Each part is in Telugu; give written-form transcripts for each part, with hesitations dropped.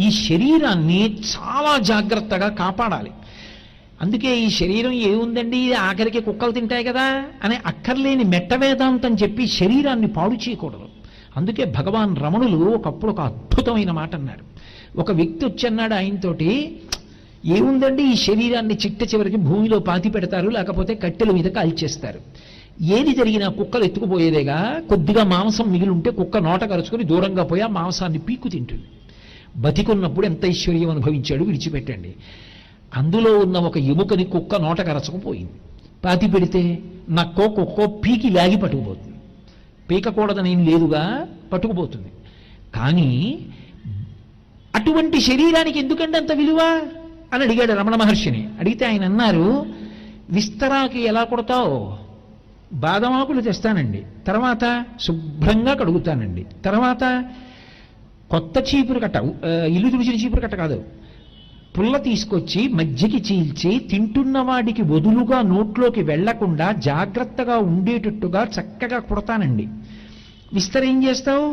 ఈ శరీరాన్ని చాలా జాగ్రత్తగా కాపాడాలి. అందుకే ఈ శరీరం ఏముందండి, ఇది ఆఖరికి కుక్కలు తింటాయి కదా అనే అక్కర్లేని మెట్ట వేదాంతం చెప్పి శరీరాన్ని పాడు చేయకూడదు. అందుకే భగవాన్ రమణులు ఒకప్పుడు ఒక అద్భుతమైన మాట అన్నారు. ఒక వ్యక్తి వచ్చి అన్నాడు ఆయనతోటి, ఏముందండి ఈ శరీరాన్ని చిట్ట చివరికి భూమిలో పాతి పెడతారు, లేకపోతే కట్టెల మీద కాల్చేస్తారు. ఏది జరిగినా కుక్కలు ఎత్తుకుపోయేదేగా, కొద్దిగా మాంసం మిగిలి ఉంటే కుక్క నోట కరుచుకొని దూరంగా పోయి ఆ మాంసాన్ని పీక్కు తింటుంది. బతికున్నప్పుడు ఎంత ఐశ్వర్యం అనుభవించాడు విడిచిపెట్టండి. అందులో ఉన్న ఒక ఎముకని కుక్క నోట కరచకపోయింది. పాతి పెడితే నక్కో కుక్కో పీకి లాగి పట్టుకుపోతుంది. పీకకూడదని ఏం లేదుగా, పట్టుకుపోతుంది. కానీ అటువంటి శరీరానికి ఎందుకంటే అంత విలువ అని అడిగాడు రమణ మహర్షిని. అడిగితే ఆయన అన్నారు, విస్తరాకి ఎలా కొడతావు? బాదమాకులు తెస్తానండి, తర్వాత శుభ్రంగా కడుగుతానండి, తర్వాత కొత్త చీపురు కట్ట, ఇల్లు తుడిచిన చీపురు కట్ట కాదు, పుల్ల తీసుకొచ్చి మధ్యకి చీల్చి తింటున్న వాడికి వదులుగా నోట్లోకి వెళ్లకుండా జాగ్రత్తగా ఉండేటట్టుగా చక్కగా కొడతానండి. విస్తర ఏం చేస్తావు?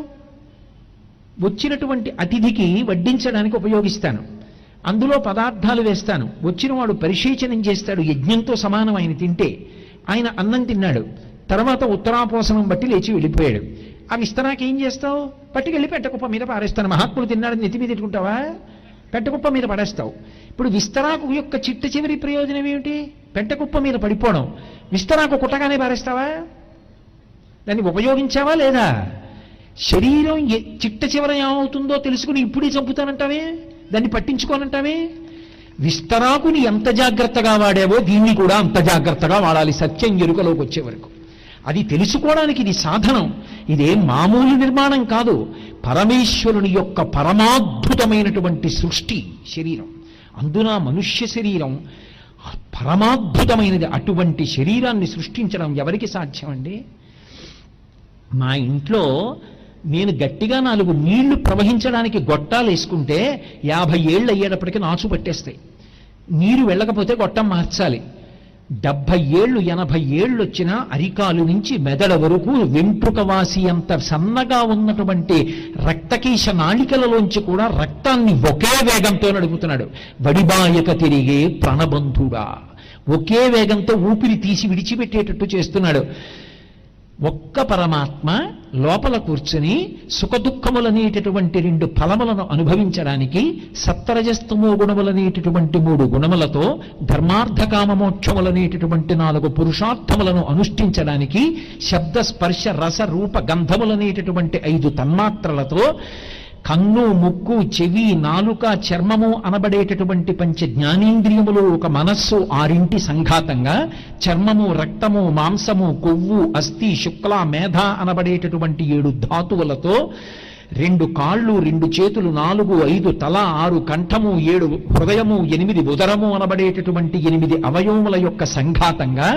వచ్చినటువంటి అతిథికి వడ్డించడానికి ఉపయోగిస్తాను, అందులో పదార్థాలు వేస్తాను, వచ్చిన వాడు పరిశేచనం చేస్తాడు, యజ్ఞంతో సమానం ఆయన తింటే. ఆయన అన్నం తిన్నాడు, తర్వాత ఉత్తరాపోసనం బట్టి లేచి వెళ్ళిపోయాడు. ఆ విస్తరాకి ఏం చేస్తావు? పట్టుకెళ్ళి పెట్టకుప్ప మీద పారేస్తాను. మహాత్ములు తిన్నాడని నెత్తి మీద తిట్టుకుంటావా? పెట్టకుప్ప మీద పడేస్తావు. ఇప్పుడు విస్తరాకు యొక్క చిట్ట చివరి ప్రయోజనం ఏమిటి? పెట్టకుప్ప మీద పడిపోవడం. విస్తరాకు కుట్టగానే పారేస్తావా? దాన్ని ఉపయోగించావా లేదా? శరీరం చిట్ట చివర ఏమవుతుందో తెలుసుకుని ఇప్పుడే చంపుతానంటావే, దాన్ని పట్టించుకోనంటావే. విస్తరాకుని ఎంత జాగ్రత్తగా వాడావో దీన్ని కూడా అంత జాగ్రత్తగా వాడాలి సత్యం ఎరుకలోకి వచ్చే వరకు. అది తెలుసుకోవడానికి ఇది సాధనం. ఇదేం మామూలు నిర్మాణం కాదు, పరమేశ్వరుని యొక్క పరమాద్భుతమైనటువంటి సృష్టి శరీరం. అందున మనుష్య శరీరం పరమాద్భుతమైనది. అటువంటి శరీరాన్ని సృష్టించడం ఎవరికి సాధ్యం అండి? మా ఇంట్లో నేను గట్టిగా 4 నీళ్లు ప్రవహించడానికి గొట్టాలు వేసుకుంటే 50 ఏళ్ళు అయ్యేటప్పటికీ నాచు పట్టేస్తాయి. నీరు వెళ్ళకపోతే గొట్టం మార్చాలి. 70 ఏళ్ళు 80 ఏళ్ళు వచ్చినా అరికాలు నుంచి మెదడ వరకు వెంట్రుక వాసి అంత సన్నగా ఉన్నటువంటి రక్తకీశ నాళికలలోంచి కూడా రక్తాన్ని ఒకే వేగంతో నడుపుతున్నాడు. వడిబాయక తిరిగే ప్రాణబంధుడా, ఒకే వేగంతో ఊపిరి తీసి విడిచిపెట్టేటట్టు చేస్తున్నాడు. ఒక్క పరమాత్మ లోపల కూర్చుని సుఖదుఖములనేటటువంటి 2 ఫలములను అనుభవించడానికి సత్వరజస్తమో గుణములనేటటువంటి 3 గుణములతో ధర్మార్థకామమోక్షములనేటటువంటి 4 పురుషార్థములను అనుష్ఠించడానికి శబ్ద స్పర్శ రస రూప గంధములనేటటువంటి 5 తన్మాత్రలతో కన్ను ముక్కు చెవి నాలుక చర్మము అనబడేటటువంటి 5 జ్ఞానేంద్రియములు ఒక మనస్సు 6 సంఘాతంగా చర్మము రక్తము మాంసము కొవ్వు అస్థి శుక్ల మేధ అనబడేటటువంటి 7 ధాతువులతో 2 కాళ్ళు 2 చేతులు 4 5 తల 6 కంఠము 7 హృదయము 8 ఉదరము అనబడేటటువంటి 8 అవయవముల యొక్క సంఘాతంగా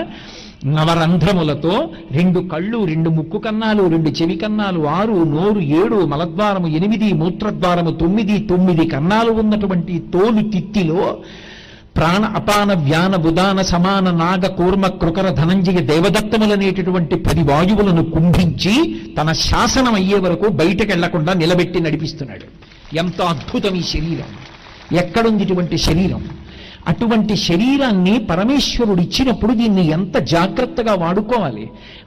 నవరంధ్రములతో 2 కళ్ళు 2 ముక్కు కన్నాలు 2 చెవి కన్నాలు 6 నోరు 7 మలద్వారము 8 మూత్రద్వారము 9 కన్నాలు ఉన్నటువంటి తోలు తిత్తిలో ప్రాణ అపాన వ్యాన ఉదాన సమాన నాగ కూర్మ కృకర ధనంజయ దేవదత్తములనేటటువంటి 10 వాయువులను కుంభించి తన శాసనం అయ్యే వరకు బయటకెళ్లకుండా నిలబెట్టి నడిపిస్తున్నాడు. ఎంత అద్భుతం ఈ శరీరం! ఎక్కడుంది ఇటువంటి శరీరం? అటువంటి శరీరాన్ని పరమేశ్వరుడు ఇచ్చినప్పుడు దీన్ని ఎంత జాగ్రత్తగా వాడుకోవాలి.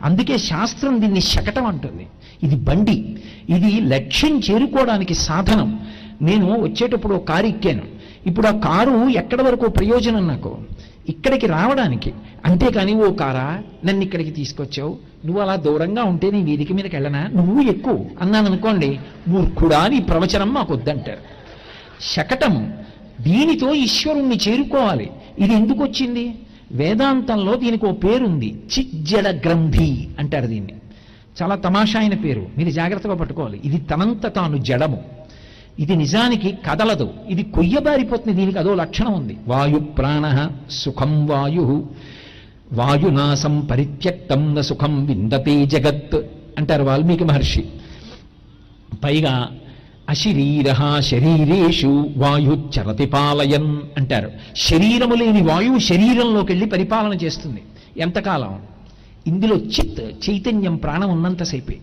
అందుకే శాస్త్రం దీన్ని శకటం అంటుంది. ఇది బండి, ఇది లక్ష్యం చేరుకోవడానికి సాధనం. నేను వచ్చేటప్పుడు ఒక కారు ఎక్కాను. ఇప్పుడు ఆ కారు ఎక్కడి వరకు ప్రయోజనం నాకు? ఇక్కడికి రావడానికి. అంతేకాని ఓ కారా నన్ను ఇక్కడికి తీసుకొచ్చావు, నువ్వు అలా దూరంగా ఉంటే నీ వేదిక మీదకి వెళ్ళనా, నువ్వు ఎక్కువ అన్నాను అనుకోండి, మూర్ఖుడా నీ ప్రవచనం మాకు వద్దంటారు. శకటము. దీనితో ఈశ్వరుణ్ణి చేరుకోవాలి. ఇది ఎందుకు వచ్చింది? వేదాంతంలో దీనికి ఓ పేరుంది, చిజ్జడ గ్రంథి అంటారు దీన్ని. చాలా తమాషా అయిన పేరు, మీరు జాగ్రత్తగా పట్టుకోవాలి. ఇది తనంత తాను జడము, ఇది నిజానికి కదలదు, ఇది కొయ్యబారిపోతుంది. దీనికి అదో లక్షణం ఉంది. వాయు ప్రాణ సుఖం వాయు వాయునాసం పరిత్యక్తం న సుఖం విందతే జగత్ అంటారు వాల్మీకి మహర్షి. పైగా అశరీర శరీరేషు వాయు చరతి పాలయన్ అంటారు. శరీరము లేని వాయువు శరీరంలోకి వెళ్ళి పరిపాలన చేస్తుంది. ఎంతకాలం? ఇందులో చైతన్యం ప్రాణం ఉన్నంతసేపే.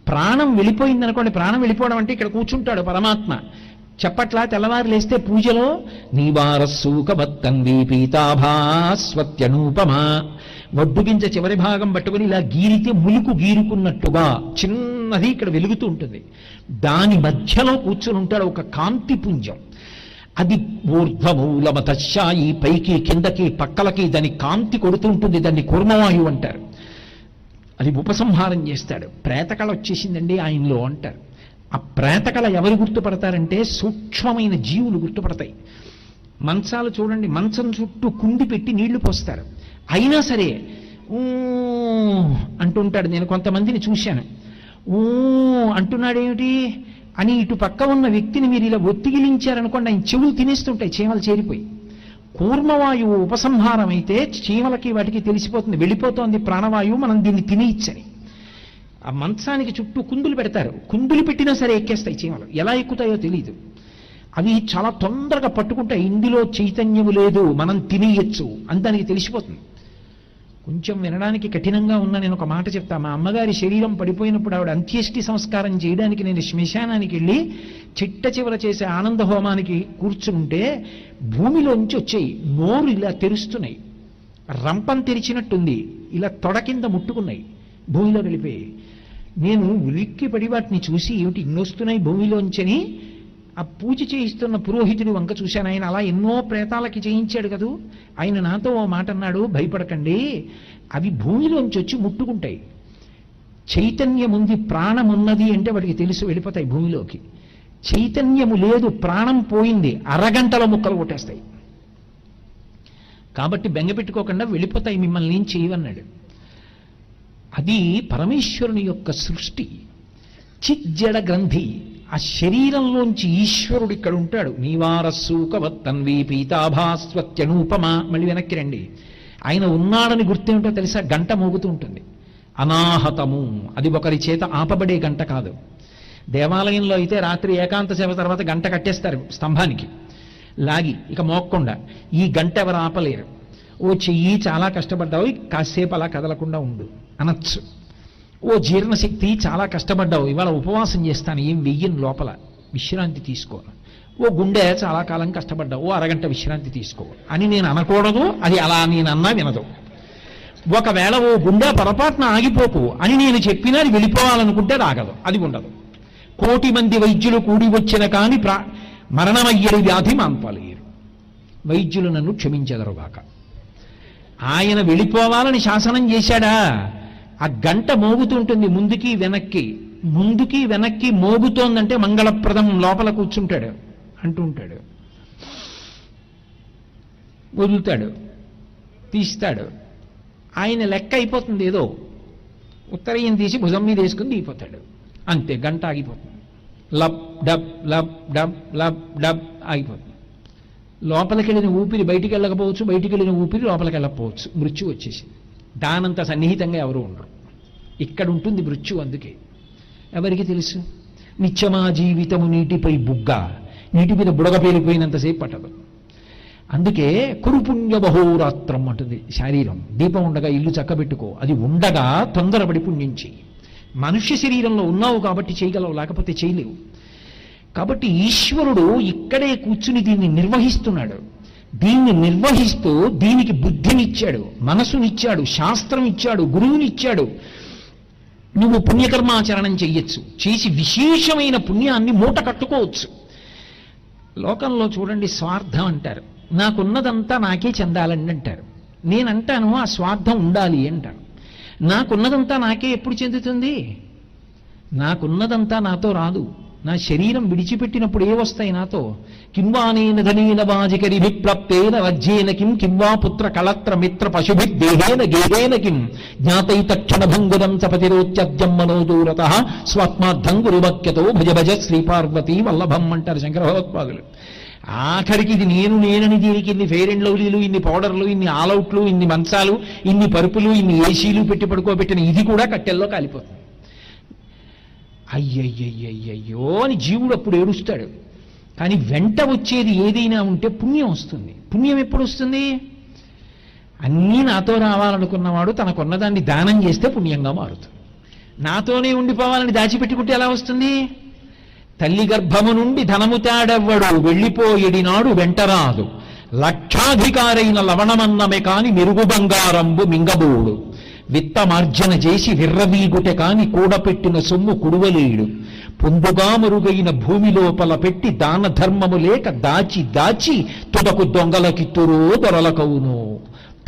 ప్రాణం వెళ్ళిపోయిందనుకోండి, ప్రాణం వెళ్ళిపోవడం అంటే ఇక్కడ కూర్చుంటాడు పరమాత్మ, చెప్పట్లా తెల్లవారు లేస్తే పూజలో నీవారస్సూకవత్తన్వి పీతాభాస్వత్యనూపమా, వడ్డుగింజ చివరి భాగం పట్టుకుని ఇలా గీరితే ములుకు గీరుకున్నట్టుగా చిన్నది ఇక్కడ వెలుగుతూ ఉంటుంది. దాని మధ్యలో కూర్చుని ఉంటాడు ఒక కాంతి పుంజం. అది ఊర్ధ్వమూలమతశాయి, పైకి కిందకి పక్కలకి దాని కాంతి కొడుతూ ఉంటుంది. దాన్ని కూర్మవాయువు అంటారు. అది ఉపసంహారం చేస్తాడు. ప్రేతకళ వచ్చేసిందండి ఆయనలో అంటారు. ఆ ప్రేతకళ ఎవరు గుర్తుపడతారంటే సూక్ష్మమైన జీవులు గుర్తుపడతాయి. మంచాలు చూడండి, మంచం చుట్టూ కుండి పెట్టి నీళ్లు పోస్తారు. అయినా సరే అంటుంటాడు. నేను కొంతమందిని చూశాను. అంటున్నాడేమిటి అని ఇటు పక్క ఉన్న వ్యక్తిని మీరు ఇలా ఒత్తిగిలించారనుకోండి, ఆయన చెవులు తినేస్తుంటాయి చీమలు చేరిపోయి. కూర్మవాయువు ఉపసంహారం అయితే చీమలకి వాటికి తెలిసిపోతుంది, వెళ్ళిపోతోంది ప్రాణవాయువు, మనం దీన్ని తినేయచ్చని. ఆ మంచానికి చుట్టూ కుందులు పెడతారు. కుందులు పెట్టినా సరే ఎక్కేస్తాయి చీమలు. ఎలా ఎక్కుతాయో తెలియదు. అవి చాలా తొందరగా పట్టుకుంటాయి. ఇందులో చైతన్యము లేదు, మనం తినేయచ్చు అని దానికి తెలిసిపోతుంది. కొంచెం వినడానికి కఠినంగా ఉన్న నేను ఒక మాట చెప్తా. మా అమ్మగారి శరీరం పడిపోయినప్పుడు ఆవిడ అంత్యేష్టి సంస్కారం చేయడానికి నేను శ్మశానానికి వెళ్ళి చిట్ట చివర చేసే ఆనంద హోమానికి కూర్చుంటే భూమిలోంచి వచ్చాయి. నోరు ఇలా తెరుస్తున్నాయి, రంపం తెరిచినట్టుంది, ఇలా తొడ కింద ముట్టుకున్నాయి, భూమిలో వెళ్ళిపోయి. నేను ఉలిక్కి పడి వాటిని చూసి ఏమిటి ఇన్నొస్తున్నాయి భూమిలోంచని ఆ పూజ చేయిస్తున్న పురోహితుడి వంక చూశాను. ఆయన అలా ఎన్నో ప్రేతాలకి చేయించాడు కదూ. ఆయన నాతో ఓ మాట అన్నాడు, భయపడకండి, అవి భూమిలోంచి వచ్చి ముట్టుకుంటాయి. చైతన్యం ఉంది, ప్రాణం ఉన్నది అంటే వాటికి తెలుసు, వెళ్ళిపోతాయి భూమిలోకి. చైతన్యము లేదు, ప్రాణం పోయింది, అరగంటలో ముక్కలు కొట్టేస్తాయి. కాబట్టి బెంగపెట్టుకోకుండా వెళ్ళిపోతాయి, మిమ్మల్ని ఏం చేయవన్నాడు. అది పరమేశ్వరుని యొక్క సృష్టి. చిజ్జడ గ్రంథి, ఆ శరీరంలోంచి ఈశ్వరుడు ఇక్కడ ఉంటాడు. నీవారస్సూకవత్తన్వి పీతాభాస్వత్యనూపమా. మళ్ళీ వెనక్కి రండి. ఆయన ఉన్నాడని గుర్తేమిటో తెలుసా? గంట మోగుతూ ఉంటుంది. అనాహతము, అది ఒకరి చేత ఆపబడే గంట కాదు. దేవాలయంలో అయితే రాత్రి ఏకాంత సేవ తర్వాత గంట కట్టేస్తారు స్తంభానికి లాగి, ఇక మోక్కుండా. ఈ గంట ఎవరు ఆపలేరు. ఓ చెయ్యి చాలా కష్టపడ్డావు, కాసేపు అలా కదలకుండా ఉండు అనొచ్చు. ఓ జీర్ణశక్తి చాలా కష్టపడ్డావు, ఇవాళ ఉపవాసం చేస్తాను, ఏం వెయ్యను లోపల, విశ్రాంతి తీసుకో. ఓ గుండె చాలా కాలం కష్టపడ్డావు, ఓ అరగంట విశ్రాంతి తీసుకో అని నేను అనకూడదు. అది అలా నేనన్నా వినదు. ఒకవేళ ఓ గుండె పొరపాటున ఆగిపోకు అని నేను చెప్పినా అది వెళ్ళిపోవాలనుకుంటే రాగదు, అది ఉండదు. 1,000,000 మంది వైద్యులు కూడి వచ్చిన కాని మరణమయ్యేది వ్యాధి మాన్పాలేరు. వైద్యులు నన్ను క్షమించెదరుగాక. ఆయన వెళ్ళిపోవాలని శాసనం చేశాడా? ఆ గంట మోగుతుంటుంది ముందుకి వెనక్కి, ముందుకి వెనక్కి మోగుతోందంటే మంగళప్రదం, లోపల కూర్చుంటాడు అంటూ ఉంటాడు. వదులుతాడు, తీస్తాడు, ఆయన లెక్క అయిపోతుంది. ఏదో ఉత్తరయం తీసి భుజం మీద వేసుకుని దిగిపోతాడు, అంతే, గంట ఆగిపోతుంది. Lub dub lub dub lub dub ఆగిపోతుంది. లోపలికి వెళ్ళిన ఊపిరి బయటికి వెళ్ళకపోవచ్చు, బయటికి వెళ్ళిన ఊపిరి లోపలికి వెళ్ళకపోవచ్చు. మృత్యు వచ్చేసి దానంత సన్నిహితంగా ఎవరు ఉండరు. ఇక్కడ ఉంటుంది మృత్యు. అందుకే ఎవరికి తెలుసు? నిత్యమా జీవితము నీటిపై బుగ్గ, నీటి మీద బుడగ పేలిపోయినంతసేపు పట్టదు. అందుకే కురుపుణ్య బహోరాత్రం అంటుంది శారీరం. దీపం ఉండగా ఇల్లు చక్కబెట్టుకో, అది ఉండగా తొందరపడి పుణ్యం చెయ్యి. మనుష్య శరీరంలో ఉన్నావు కాబట్టి చేయగలవు, లేకపోతే చేయలేవు. కాబట్టి ఈశ్వరుడు ఇక్కడే కూర్చుని దీన్ని నిర్వహిస్తున్నాడు. దీన్ని నిర్వహిస్తూ దీనికి బుద్ధినిచ్చాడు, మనసునిచ్చాడు, శాస్త్రం ఇచ్చాడు, గురువునిచ్చాడు. నువ్వు పుణ్యకర్మాచరణం చెయ్యొచ్చు, చేసి విశేషమైన పుణ్యాన్ని మూట కట్టుకోవచ్చు. లోకంలో చూడండి, స్వార్థం అంటారు. నాకున్నదంతా నాకే చెందాలండి అంటారు. నేనంటాను ఆ స్వార్థం ఉండాలి అంటాను. నాకున్నదంతా నాకే ఎప్పుడు చెందుతుంది? నాకున్నదంతా నాతో రాదు. నా శరీరం విడిచిపెట్టినప్పుడు ఏ వస్తాయి నాతో? కింవానేన ధనేన వాజికరిభిప్రాప్తేన వజ్యేన కిం కింవా పుత్ర కళత్ర మిత్ర పశుభిర్దేహేన గేహేన కిం జ్ఞాతైతక్షణ భంగురం చపతిరోత్యద్యం మనోదూరత స్వాత్మార్థం గురువాక్యతో భజ భజ శ్రీపార్వతీ వల్లభం అంటారు శంకర భగవత్పాదులు. ఆఖరికి ఇది నేనని దీనికి ఇన్ని ఫెయిర్ అండ్ లవ్లీలు, ఇన్ని పౌడర్లు, ఇన్ని ఆల్అవుట్లు, ఇన్ని మంచాలు, ఇన్ని పరుపులు, ఇన్ని ఏసీలు పెట్టి పడుకోబెట్టిన ఇది కూడా కట్టెల్లో కాలిపోతుంది. అయ్యయ్యయ్యయ్యో అని జీవుడు అప్పుడు ఏడుస్తాడు. కానీ వెంట వచ్చేది ఏదైనా ఉంటే పుణ్యం వస్తుంది. పుణ్యం ఎప్పుడు వస్తుంది? అన్నీ నాతో రావాలనుకున్నవాడు తనకున్నదాన్ని దానం చేస్తే పుణ్యంగా మారుతుంది. నాతోనే ఉండిపోవాలని దాచిపెట్టుకుంటే ఎలా వస్తుంది? తల్లి గర్భము నుండి ధనము తేడెవ్వడు వెళ్ళిపోయేడినాడు వెంటరాదు, లక్షాధికారైన లవణమన్నమే కాని మెరుగు బంగారంబు మింగబోడు, విత్తమార్జన చేసి విర్రవీగుటె కాని కూడపెట్టిన సొమ్ము కుడువలేడు, పొందుగా మరుగైన భూమి లోపల పెట్టి దాన ధర్మము లేక దాచి దాచి తుదకు దొంగలకిత్తురో దొరలకవును,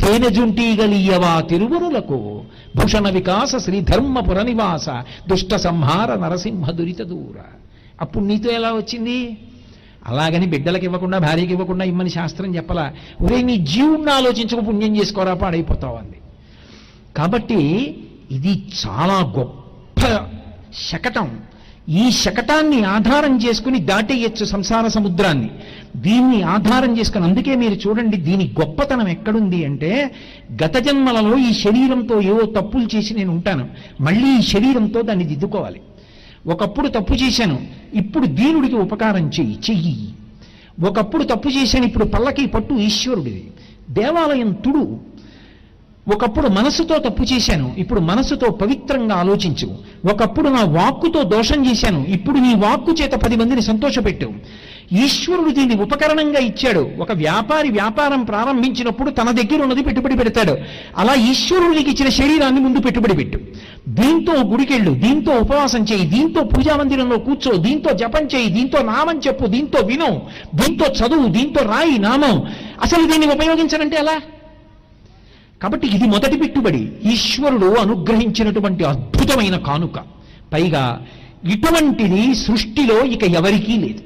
తేనెజుంటీగలియవా తిరువురులకు, భూషణ వికాస శ్రీధర్మపుర నివాస, దుష్ట సంహార నరసింహ దురిత దూర. అప్పుడు నీతో ఎలా వచ్చింది? అలాగని బిడ్డలకు ఇవ్వకుండా భార్యకి ఇవ్వకుండా ఇమ్మని శాస్త్రం చెప్పలా. ఒరే నీ జీవుణ్ణి ఆలోచించక పుణ్యం చేసుకోరా పాడైపోతావు అంది. కాబట్టి ఇది చాలా గొప్ప శకటం. ఈ శకటాన్ని ఆధారం చేసుకుని దాటేయచ్చు సంసార సముద్రాన్ని. దీన్ని ఆధారం చేసుకుని అందుకే మీరు చూడండి దీని గొప్పతనం ఎక్కడుంది అంటే, గత జన్మలలో ఈ శరీరంతో ఏవో తప్పులు చేసి నేను ఉంటాను, మళ్ళీ ఈ శరీరంతో దాన్ని దిద్దుకోవాలి. ఒకప్పుడు తప్పు చేశాను, ఇప్పుడు దీనుడికి ఉపకారం చెయ్యి. ఒకప్పుడు తప్పు చేశాను, ఇప్పుడు పల్లకి పట్టు ఈశ్వరుడిది, దేవాలయం తుడు. ఒకప్పుడు మనసుతో తప్పు చేశాను, ఇప్పుడు మనసుతో పవిత్రంగా ఆలోచించు. ఒకప్పుడు నా వాక్కుతో దోషం చేశాను, ఇప్పుడు నీ వాక్కు చేత 10 మందిని సంతోషపెట్టు. ఈశ్వరుడు దీన్ని ఉపకరణంగా ఇచ్చాడు. ఒక వ్యాపారి వ్యాపారం ప్రారంభించినప్పుడు తన దగ్గర ఉన్నది పెట్టుబడి పెడతాడు. అలా ఈశ్వరుడికి ఇచ్చిన శరీరాన్ని ముందు పెట్టుబడి పెట్టు. దీంతో గుడికెళ్ళు, దీంతో ఉపవాసం చేయి, దీంతో పూజా మందిరంలో కూర్చో, దీంతో జపం చేయి, దీంతో నామం చెప్పు, దీంతో విను, దీంతో చదువు, దీంతో రాయి నామం. అసలు దీన్ని ఉపయోగించనంటే ఎలా? కాబట్టి ఇది మొదటి పెట్టుబడి, ఈశ్వరుడు అనుగ్రహించినటువంటి అద్భుతమైన కానుక. పైగా ఇటువంటిది సృష్టిలో ఇక ఎవరికీ లేదు.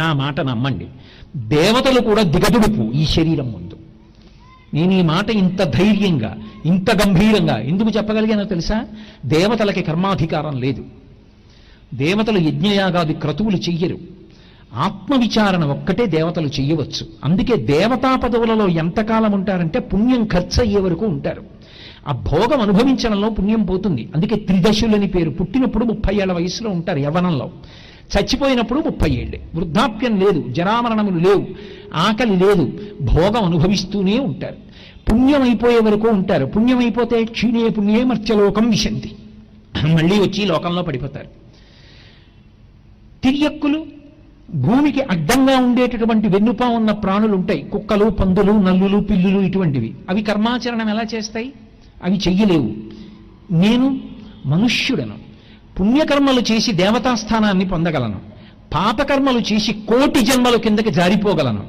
నా మాట నమ్మండి, దేవతలు కూడా దిగదుడుపు ఈ శరీరం ముందు. నేను ఈ మాట ఇంత ధైర్యంగా ఇంత గంభీరంగా ఎందుకు చెప్పగలిగానో తెలుసా? దేవతలకి కర్మాధికారం లేదు. దేవతలు యజ్ఞయాగాది క్రతువులు చెయ్యరు. ఆత్మవిచారణ ఒక్కటే దేవతలు చెయ్యవచ్చు. అందుకే దేవతా పదవులలో ఎంతకాలం ఉంటారంటే పుణ్యం ఖర్చు అయ్యే వరకు ఉంటారు. ఆ భోగం అనుభవించడంలో పుణ్యం పోతుంది. అందుకే త్రిదశులని పేరు. పుట్టినప్పుడు 30 ఏళ్ల వయసులో ఉంటారు యవ్వనంలో, చచ్చిపోయినప్పుడు 30 ఏళ్ళే. వృద్ధాప్యం లేదు, జరామరణములు లేవు, ఆకలి లేదు, భోగం అనుభవిస్తూనే ఉంటారు. పుణ్యం అయిపోయే వరకు ఉంటారు. పుణ్యం అయిపోతే క్షీణే పుణ్యే మర్త్యలోకం విశంతి, మళ్ళీ వచ్చి లోకంలో పడిపోతారు. తిరియక్కులు, భూమికి అడ్డంగా ఉండేటటువంటి వెన్నుపా ఉన్న ప్రాణులు ఉంటాయి, కుక్కలు, పందులు, నల్లులు, పిల్లులు, ఇటువంటివి. అవి కర్మాచరణం ఎలా చేస్తాయి? అవి చెయ్యలేవు. నేను మనుష్యుడను, పుణ్యకర్మలు చేసి దేవతాస్థానాన్ని పొందగలను, పాపకర్మలు చేసి 1,000,000 జన్మల కిందకి జారిపోగలను.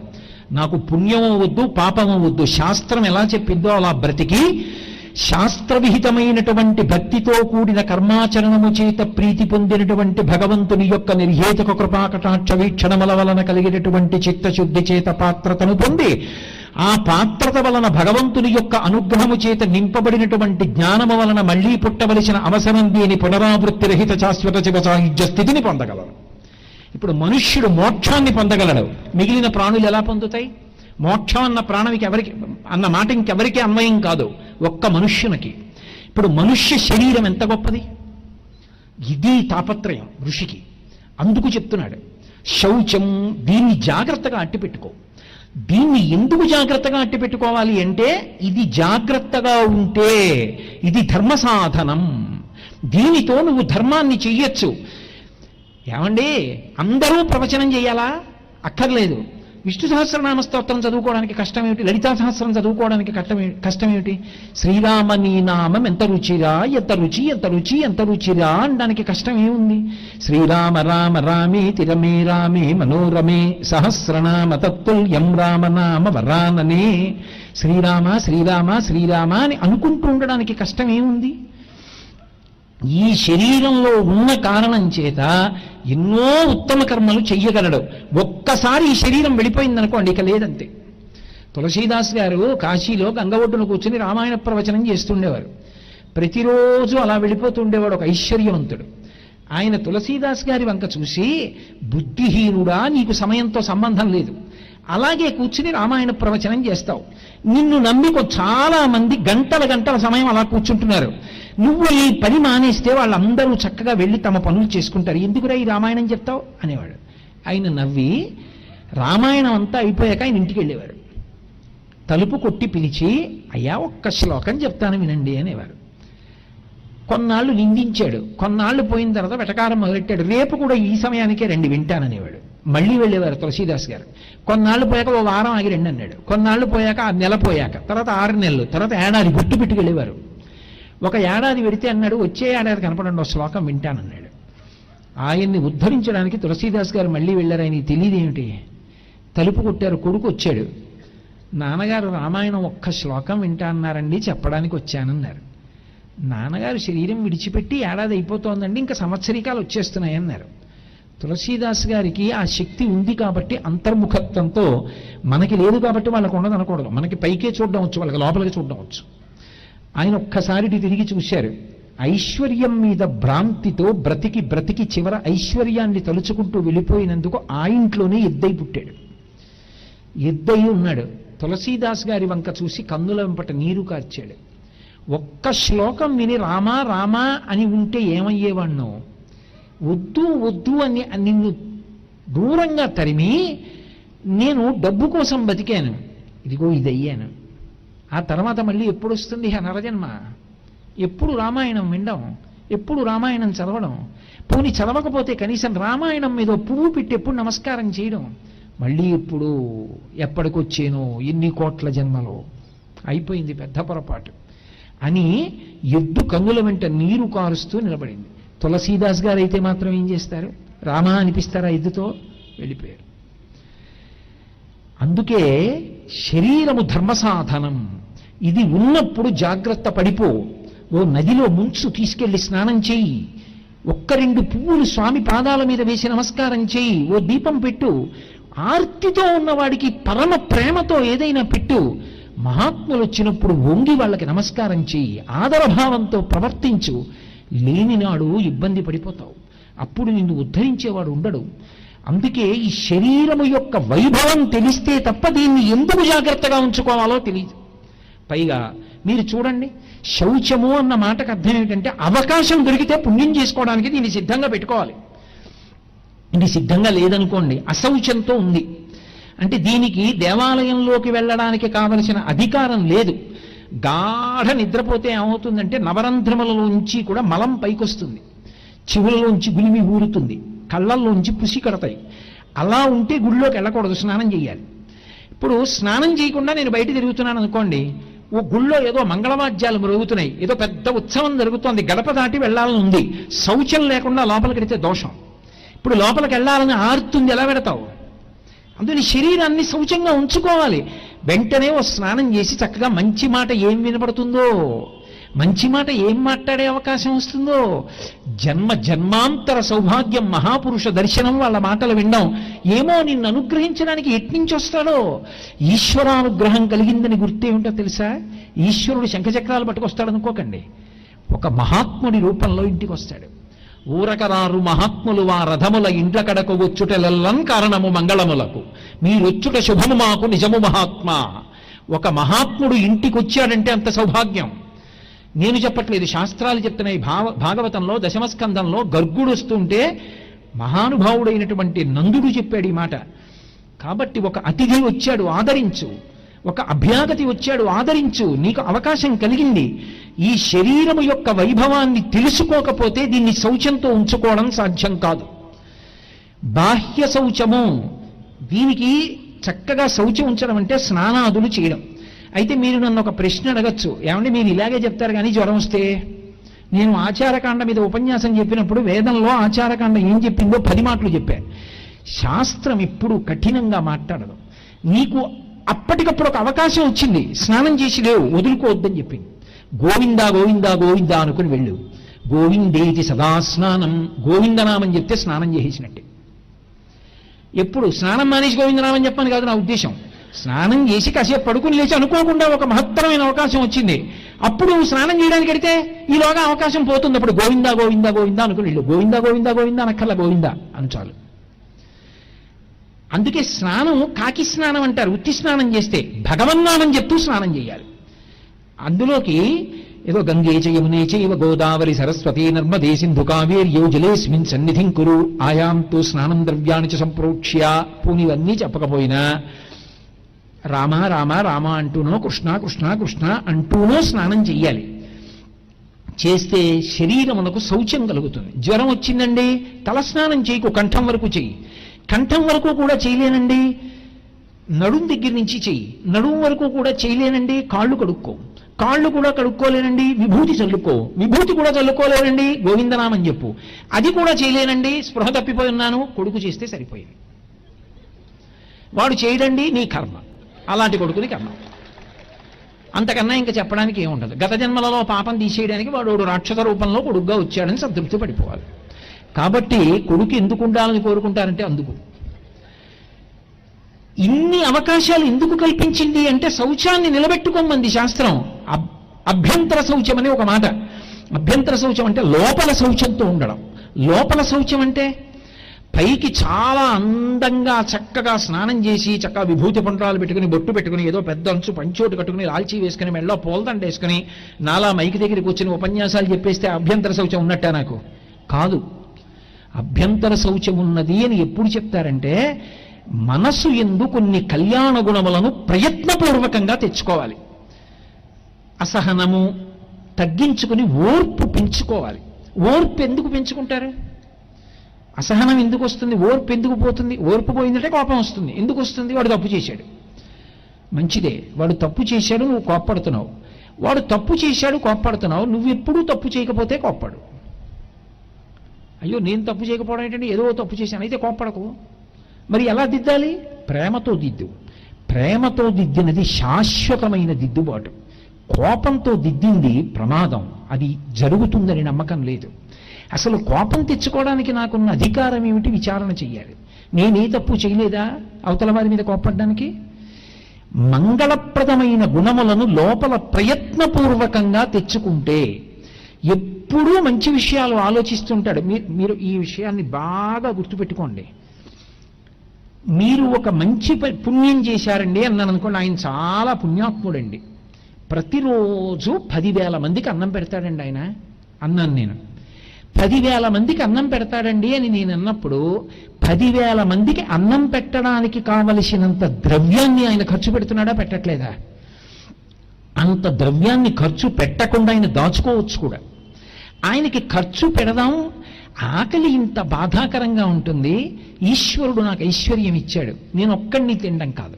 నాకు పుణ్యము వద్దు, పాపము వద్దు. శాస్త్రం ఎలా చెప్పిందో అలా బ్రతికి శాస్త్రవిహితమైనటువంటి భక్తితో కూడిన కర్మాచరణము చేత ప్రీతి పొందినటువంటి భగవంతుని యొక్క నిర్హేతుక కృపాకటాక్ష వీక్షణముల వలన కలిగినటువంటి చిత్తశుద్ధి చేత పాత్రతను పొంది, ఆ పాత్రత వలన భగవంతుని యొక్క అనుగ్రహము చేత నింపబడినటువంటి జ్ఞానము వలన మళ్లీ పుట్టవలసిన అవసరం దీని పునరావృత్తి రహిత శాశ్వత శివ సాహిత్య స్థితిని పొందగలరు. ఇప్పుడు మనుష్యుడు మోక్షాన్ని పొందగలడు, మిగిలిన ప్రాణులు ఎలా పొందుతాయి? మోక్షం అన్న ప్రాణానికి ఎవరికి అన్న మాట ఇంకెవరికీ అన్వయం కాదు, ఒక్క మనుష్యునికి. ఇప్పుడు మనుష్య శరీరం ఎంత గొప్పది! ఇది తాపత్రయం ఋషికి. అందుకు చెప్తున్నాడు శౌచం, దీన్ని జాగ్రత్తగా అట్టిపెట్టుకో. దీన్ని ఎందుకు జాగ్రత్తగా అట్టిపెట్టుకోవాలి అంటే, ఇది జాగ్రత్తగా ఉంటే ఇది ధర్మ సాధనం. దీనితో నువ్వు ధర్మాన్ని చెయ్యొచ్చు. ఏమండి, అందరూ ప్రవచనం చేయాలా? అక్కర్లేదు. విష్ణు సహస్రనామ స్తోత్రం చదువుకోవడానికి కష్టం ఏమిటి? లలితా సహస్రం చదువుకోవడానికి కష్టం ఏమిటి? శ్రీరామ నీ నామం ఎంత రుచిరా, ఎంత రుచి, ఎంత రుచి, ఎంత రుచిరా అనడానికి కష్టం ఏముంది? శ్రీరామ రామ రామే తిరమే రామే మనోరమే సహస్రనామ తత్తుల్యం రామనామ వరాననే. శ్రీరామ శ్రీరామ శ్రీరామ అని అనుకుంటూ ఉండడానికి కష్టం ఏముంది? ఈ శరీరంలో ఉన్న కారణం చేత ఎన్నో ఉత్తమ కర్మలు చెయ్యగలడు. ఒక్కసారి ఈ శరీరం వెళ్ళిపోయిందనుకోండి, ఇక లేదంతే. తులసీదాస్ గారు కాశీలో గంగ ఒడ్డున కూర్చుని రామాయణ ప్రవచనం చేస్తుండేవారు. ప్రతిరోజు అలా వెళ్ళిపోతుండేవాడు ఒక ఐశ్వర్యవంతుడు. ఆయన తులసీదాస్ గారి వంక చూసి, బుద్ధిహీనుడా, నీకు సమయంతో సంబంధం లేదు, అలాగే కూర్చుని రామాయణ ప్రవచనం చేస్తావు. నిన్ను నమ్మి చాలా మంది గంటల సమయం అలా కూర్చుంటున్నారు. నువ్వు ఈ పని మానేస్తే వాళ్ళందరూ చక్కగా వెళ్ళి తమ పనులు చేసుకుంటారు, ఎందుకురా ఈ రామాయణం చెప్తావు అనేవాడు. ఆయన నవ్వి రామాయణం అంతా అయిపోయాక ఆయన ఇంటికి వెళ్ళేవారు. తలుపు కొట్టి పిలిచి, అయ్యా ఒక్క శ్లోకం చెప్తాను వినండి అనేవారు. కొన్నాళ్ళు నిందించాడు. కొన్నాళ్ళు పోయిన తర్వాత వెటకారం మొదలెట్టాడు. రేపు కూడా ఈ సమయానికే రండి వింటాననేవాడు. మళ్ళీ వెళ్ళేవారు తులసీదాస్ గారు. కొన్నాళ్ళు పోయాక ఓ వారం ఆగి రండి అన్నాడు. కొన్నాళ్ళు పోయాక ఆ నెల పోయాక, తర్వాత 6 నెలలు, తర్వాత ఏడాది గుట్టు పెట్టుకు వెళ్ళేవారు. ఒక ఏడాది పెడితే అన్నాడు, వచ్చే ఏడాది కనపడండి ఒక శ్లోకం వింటానన్నాడు. ఆయన్ని ఉద్ధరించడానికి తులసీదాస్ గారు మళ్ళీ వెళ్ళారు. ఆయనకి తెలియదేమిటి, తలుపు కొట్టారు. కొడుకు వచ్చాడు. నాన్నగారు రామాయణం ఒక్క శ్లోకం వింటా అన్నారండి, చెప్పడానికి వచ్చానన్నారు. నాన్నగారు శరీరం విడిచిపెట్టి ఏడాది అయిపోతోందండి, ఇంకా సంవత్సరికాలు వచ్చేస్తున్నాయి అన్నారు. తులసీదాస్ గారికి ఆ శక్తి ఉంది కాబట్టి అంతర్ముఖత్వంతో, మనకి లేదు కాబట్టి వాళ్ళకు ఉండదు అనకూడదు. మనకి పైకే చూడడం వచ్చు, వాళ్ళకి లోపలికి చూడడం వచ్చు. ఆయన ఒక్కసారి తిరిగి చూశారు. ఐశ్వర్యం మీద భ్రాంతితో బ్రతికి బ్రతికి చివర ఐశ్వర్యాన్ని తలుచుకుంటూ వెళ్ళిపోయినందుకు ఆ ఇంట్లోనే ఎద్దై పుట్టాడు. ఎద్దై ఉన్నాడు. తులసీదాస్ గారి వంక చూసి కన్నుల వెంపట నీరు కార్చాడు. ఒక్క శ్లోకం విని రామా రామా అని ఉంటే ఏమయ్యేవాణ్ణో, వద్దు వద్దు అని నిన్ను దూరంగా తరిమి నేను డబ్బు కోసం బతికాను, ఇదిగో ఇది అయ్యాను. ఆ తర్వాత మళ్ళీ ఎప్పుడు వస్తుంది ఆ నరజన్మ? ఎప్పుడు రామాయణం వినడం, ఎప్పుడు రామాయణం చదవడం, పోనీ చదవకపోతే కనీసం రామాయణం మీద పువ్వు పెట్టి ఎప్పుడు నమస్కారం చేయడం, మళ్ళీ ఎప్పుడు ఎప్పటికొచ్చేనో ఎన్ని కోట్ల జన్మలో, అయిపోయింది పెద్ద పొరపాటు అని ఎద్దు కన్నుల వెంట నీరు కారుస్తూ నిలబడింది. తులసీదాస్ గారు అయితే మాత్రం ఏం చేస్తారు? రామా అనిపిస్తారా? ఎద్దుతో వెళ్ళిపోయారు. అందుకే శరీరము ధర్మ సాధనం. ఇది ఉన్నప్పుడు జాగ్రత్త పడిపో. ఓ నదిలో ముంచు తీసుకెళ్లి స్నానం చెయ్యి. 1-2 పువ్వులు స్వామి పాదాల మీద వేసి నమస్కారం చెయ్యి. ఓ దీపం పెట్టు. ఆర్తితో ఉన్నవాడికి పరమ ప్రేమతో ఏదైనా పెట్టు. మహాత్ములు వచ్చినప్పుడు వంగి వాళ్ళకి నమస్కారం చెయ్యి. ఆదరభావంతో ప్రవర్తించు. లేనినాడు ఇబ్బంది పడిపోతావు. అప్పుడు నిన్ను ఉద్ధరించేవాడు ఉండడు. అందుకే ఈ శరీరము యొక్క వైభవం తెలిస్తే తప్ప దీన్ని ఎందుకు జాగ్రత్తగా ఉంచుకోవాలో తెలియదు. పైగా మీరు చూడండి, శౌచము అన్న మాటకు అర్థం ఏమిటంటే అవకాశం దొరికితే పుణ్యం చేసుకోవడానికి దీన్ని సిద్ధంగా పెట్టుకోవాలి. ఇది సిద్ధంగా లేదనుకోండి, అశౌచంతో ఉంది అంటే దీనికి దేవాలయంలోకి వెళ్ళడానికి కావలసిన అధికారం లేదు. గాఢ నిద్రపోతే ఏమవుతుందంటే నవరంధ్రములలోంచి కూడా మలం పైకొస్తుంది, చెవులలోంచి గులిమి ఊరుతుంది, కళ్ళల్లోంచి పుసి కడతాయి. అలా ఉంటే గుళ్ళోకి వెళ్ళకూడదు, స్నానం చేయాలి. ఇప్పుడు స్నానం చేయకుండా నేను బయట తిరుగుతున్నాను అనుకోండి, ఓ గుళ్ళో ఏదో మంగళవాద్యాలు మరుగుతున్నాయి, ఏదో పెద్ద ఉత్సవం జరుగుతోంది, గడప దాటి వెళ్ళాలని ఉంది, శౌచం లేకుండా లోపలికి వెళితే దోషం. ఇప్పుడు లోపలికి వెళ్ళాలని ఆర్తుంది, ఎలా పెడతావు? అందుకని శరీరాన్ని శౌచంగా ఉంచుకోవాలి. వెంటనే ఓ స్నానం చేసి చక్కగా మంచి మాట ఏం వినపడుతుందో, మంచి మాట ఏం మాట్లాడే అవకాశం వస్తుందో, జన్మ జన్మాంతర సౌభాగ్యం మహాపురుష దర్శనం, వాళ్ళ మాటలు వినడం. ఏమో నిన్ను అనుగ్రహించడానికి ఎట్నుంచి వస్తాడో. ఈశ్వరానుగ్రహం కలిగిందని గుర్తేమిటో తెలుసా? ఈశ్వరుడు శంఖచక్రాలు పట్టుకొస్తాడనుకోకండి, ఒక మహాత్ముడి రూపంలో ఇంటికి వస్తాడు. ఊరకరారు మహాత్ములు వా రథముల ఇండ్ల కడకు వచ్చుటలెల్లన్ కారణము మంగళములకు, మీరొచ్చుట శుభము మాకు నిజము మహాత్మా. ఒక మహాత్ముడు ఇంటికి వచ్చాడంటే అంత సౌభాగ్యం. నేను చెప్పట్లేదు, శాస్త్రాలు చెప్తున్నాయి. భాగవతంలో దశమస్కందంలో గర్గుడు వస్తుంటే మహానుభావుడైనటువంటి నందుడు చెప్పాడు ఈ మాట. కాబట్టి ఒక అతిథి వచ్చాడు, ఆదరించు. ఒక అభ్యాగతి వచ్చాడు, ఆదరించు. నీకు అవకాశం కలిగింది. ఈ శరీరము యొక్క వైభవాన్ని తెలుసుకోకపోతే దీన్ని శౌచంతో ఉంచుకోవడం సాధ్యం కాదు. బాహ్య శౌచము, దీనికి చక్కగా శౌచం ఉంచడం అంటే స్నానాదులు చేయడం. అయితే మీరు నన్ను ఒక ప్రశ్న అడగచ్చు, ఏమంటే మీరు ఇలాగే చెప్తారు కానీ జ్వరం వస్తే? నేను ఆచారకాండ మీద ఉపన్యాసం చెప్పినప్పుడు వేదంలో ఆచారకాండ ఏం చెప్పిందో 10 మాటలు చెప్పాను. శాస్త్రం ఎప్పుడు కఠినంగా మాట్లాడదు. నీకు అప్పటికప్పుడు ఒక అవకాశం వచ్చింది, స్నానం చేసి లేవు, వదులుకోవద్దని చెప్పింది. గోవిందా గోవిందా గోవిందా అనుకుని వెళ్ళు. గోవిందేతి సదా స్నానం, గోవిందనామని చెప్తే స్నానం చేసేసినట్టే. ఎప్పుడు స్నానం మానేసి గోవిందనామని చెప్పని కాదు నా ఉద్దేశం. స్నానం చేసి కాసేపు పడుకుని లేచి అనుకోకుండా ఒక మహత్తరమైన అవకాశం వచ్చింది, అప్పుడు స్నానం చేయడానికి వెడితే ఈలోగా అవకాశం పోతుంది. అప్పుడు గోవిందా గోవిందా గోవిందా అనుకుని వెళ్ళు. గోవిందా గోవిందా గోవిందా అనక్కర్లా, గోవిందా అని చాలు. అందుకే స్నానం కాకి స్నానం అంటారు. ఉత్తి స్నానం చేస్తే భగవన్నామని చెప్తూ స్నానం చేయాలి. అందులోకి ఏదో గంగే చ యమునే చైవ గోదావరి సరస్వతి నర్మదే సింధు కావేర్యో జలేస్మిన్ సన్నిధిం కురు ఆయాంతో స్నానం ద్రవ్యాన్ని చ సంప్రోక్ష్య. పూనివన్నీ చెప్పకపోయినా రామ రామ రామ అంటూనో, కృష్ణ కృష్ణ కృష్ణ అంటూనో స్నానం చెయ్యాలి. చేస్తే శరీరమునకు శౌచం కలుగుతుంది. జ్వరం వచ్చిందండి, తలస్నానం చేయకు, కంఠం వరకు చెయ్యి. కంఠం వరకు కూడా చేయలేనండి, నడుం దగ్గర నుంచి చెయ్యి. నడుం వరకు కూడా చేయలేనండి, కాళ్ళు కడుక్కో. కాళ్ళు కూడా కడుక్కోలేనండి, విభూతి చల్లుకో. విభూతి కూడా చల్లుకోలేనండి, గోవిందనామని చెప్పు. అది కూడా చేయలేనండి, స్పృహ తప్పిపోయి ఉన్నాను, కొడుకు చేస్తే సరిపోయింది. వాడు చేయడండి, నీ కర్మ, అలాంటి కొడుకుని కర్మ. అంతకన్నా ఇంకా చెప్పడానికి ఏముండదు. గత జన్మలలో పాపం తీసేయడానికి వాడు రాక్షస రూపంలో కొడుకుగా వచ్చాడని సంతృప్తి పడిపోవాలి. కాబట్టి కొడుకు ఎందుకు ఉండాలని కోరుకుంటారంటే అందుకు. ఇన్ని అవకాశాలు ఎందుకు కల్పించింది అంటే శౌచాన్ని నిలబెట్టుకోమంది శాస్త్రం. అభ్యంతర శౌచం అని ఒక మాట. అభ్యంతర శౌచం అంటే లోపల శౌచంతో ఉండడం. లోపల శౌచం అంటే పైకి చాలా అందంగా చక్కగా స్నానం చేసి చక్కగా విభూతి పండ్రాలు పెట్టుకుని, బొట్టు పెట్టుకుని, ఏదో పెద్ద అంచు పంచోటు కట్టుకుని, లాల్చీ వేసుకుని, మెళ్ళో పూలదండ వేసుకుని, నాలా మైకి దగ్గరికి వచ్చిన ఉపన్యాసాలు చెప్పేస్తే అభ్యంతర శౌచం ఉన్నట్టే నాకు కాదు. అభ్యంతర శౌచం ఉన్నది అని ఎప్పుడు చెప్తారంటే మనసు యందు కొన్ని కళ్యాణ గుణములను ప్రయత్నపూర్వకంగా తెచ్చుకోవాలి. అసహనము తగ్గించుకుని ఓర్పు పెంచుకోవాలి. ఓర్పు ఎందుకు పెంచుకుంటారు? అసహనం ఎందుకు వస్తుంది? ఓర్పు ఎందుకు పోతుంది? ఓర్పు పోయిందంటే కోపం వస్తుంది. ఎందుకు వస్తుంది? వాడు తప్పు చేశాడు. మంచిదే, వాడు తప్పు చేశాడు, నువ్వు కోప్పడుతున్నావు. వాడు తప్పు చేశాడు, కోప్పడుతున్నావు. నువ్వెప్పుడూ తప్పు చేయకపోతే కోప్పడు. అయ్యో నేను తప్పు చేయకపోవడం ఏంటంటే ఏదో తప్పు చేశాను, అయితే కోప్పడకు. మరి ఎలా దిద్దాలి? ప్రేమతో దిద్దు. ప్రేమతో దిద్దినది శాశ్వతమైన దిద్దుబాటు. కోపంతో దిద్దింది ప్రమాదం. అది జరుగుతుందని నమ్మకం లేదు. అసలు కోపం తెచ్చుకోవడానికి నాకున్న అధికారం ఏమిటి? విచారణ చెయ్యాలి. నేనే తప్పు చేయలేదా అవతల వారి మీద కోపడ్డానికి? మంగళప్రదమైన గుణములను లోపల ప్రయత్నపూర్వకంగా తెచ్చుకుంటే ఎప్పుడూ మంచి విషయాలు ఆలోచిస్తుంటాడు. మీరు ఈ విషయాన్ని బాగా గుర్తుపెట్టుకోండి. మీరు ఒక మంచి పుణ్యం చేశారండి అన్నాను అనుకోండి, ఆయన చాలా పుణ్యాత్ముడండి. ప్రతిరోజు 10,000 మందికి అన్నం పెడతాడండి ఆయన అన్నాను నేను. 10,000 మందికి అన్నం పెడతాడండి అని నేను అన్నప్పుడు 10,000 మందికి అన్నం పెట్టడానికి కావలసినంత ద్రవ్యాన్ని ఆయన ఖర్చు పెడుతున్నాడా, పెట్టట్లేదా? అంత ద్రవ్యాన్ని ఖర్చు పెట్టకుండా ఆయన దాచుకోవచ్చు కూడా. ఆయనకి ఖర్చు పెడదాం, ఆకలి ఇంత బాధాకరంగా ఉంటుంది, ఈశ్వరుడు నాకు ఐశ్వర్యం ఇచ్చాడు, నేను ఒక్కడిని తినడం కాదు,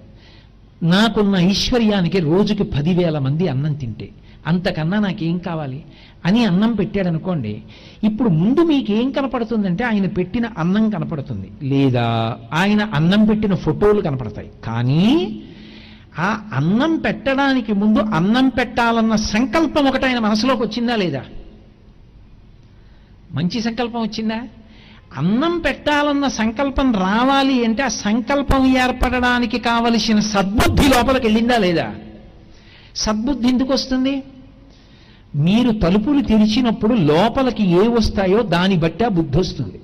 నాకున్న ఐశ్వర్యానికి రోజుకి 10,000 మంది అన్నం తింటే అంతకన్నా నాకేం కావాలి అని అన్నం పెట్టాడు అనుకోండి. ఇప్పుడు ముందు మీకేం కనపడుతుందంటే ఆయన పెట్టిన అన్నం కనపడుతుంది, లేదా ఆయన అన్నం పెట్టిన ఫోటోలు కనపడతాయి. కానీ ఆ అన్నం పెట్టడానికి ముందు అన్నం పెట్టాలన్న సంకల్పం ఒకటి ఆయన మనసులోకి వచ్చిందా లేదా? మంచి సంకల్పం వచ్చిందా? అన్నం పెట్టాలన్న సంకల్పం రావాలి అంటే ఆ సంకల్పం ఏర్పడడానికి కావలసిన సద్బుద్ధి లోపలికి వెళ్ళిందా లేదా? సద్బుద్ధి ఎందుకు వస్తుంది? మీరు తలుపులు తెరిచినప్పుడు లోపలికి ఏ వస్తాయో దాన్ని బట్టి ఆ బుద్ధి వస్తుంది.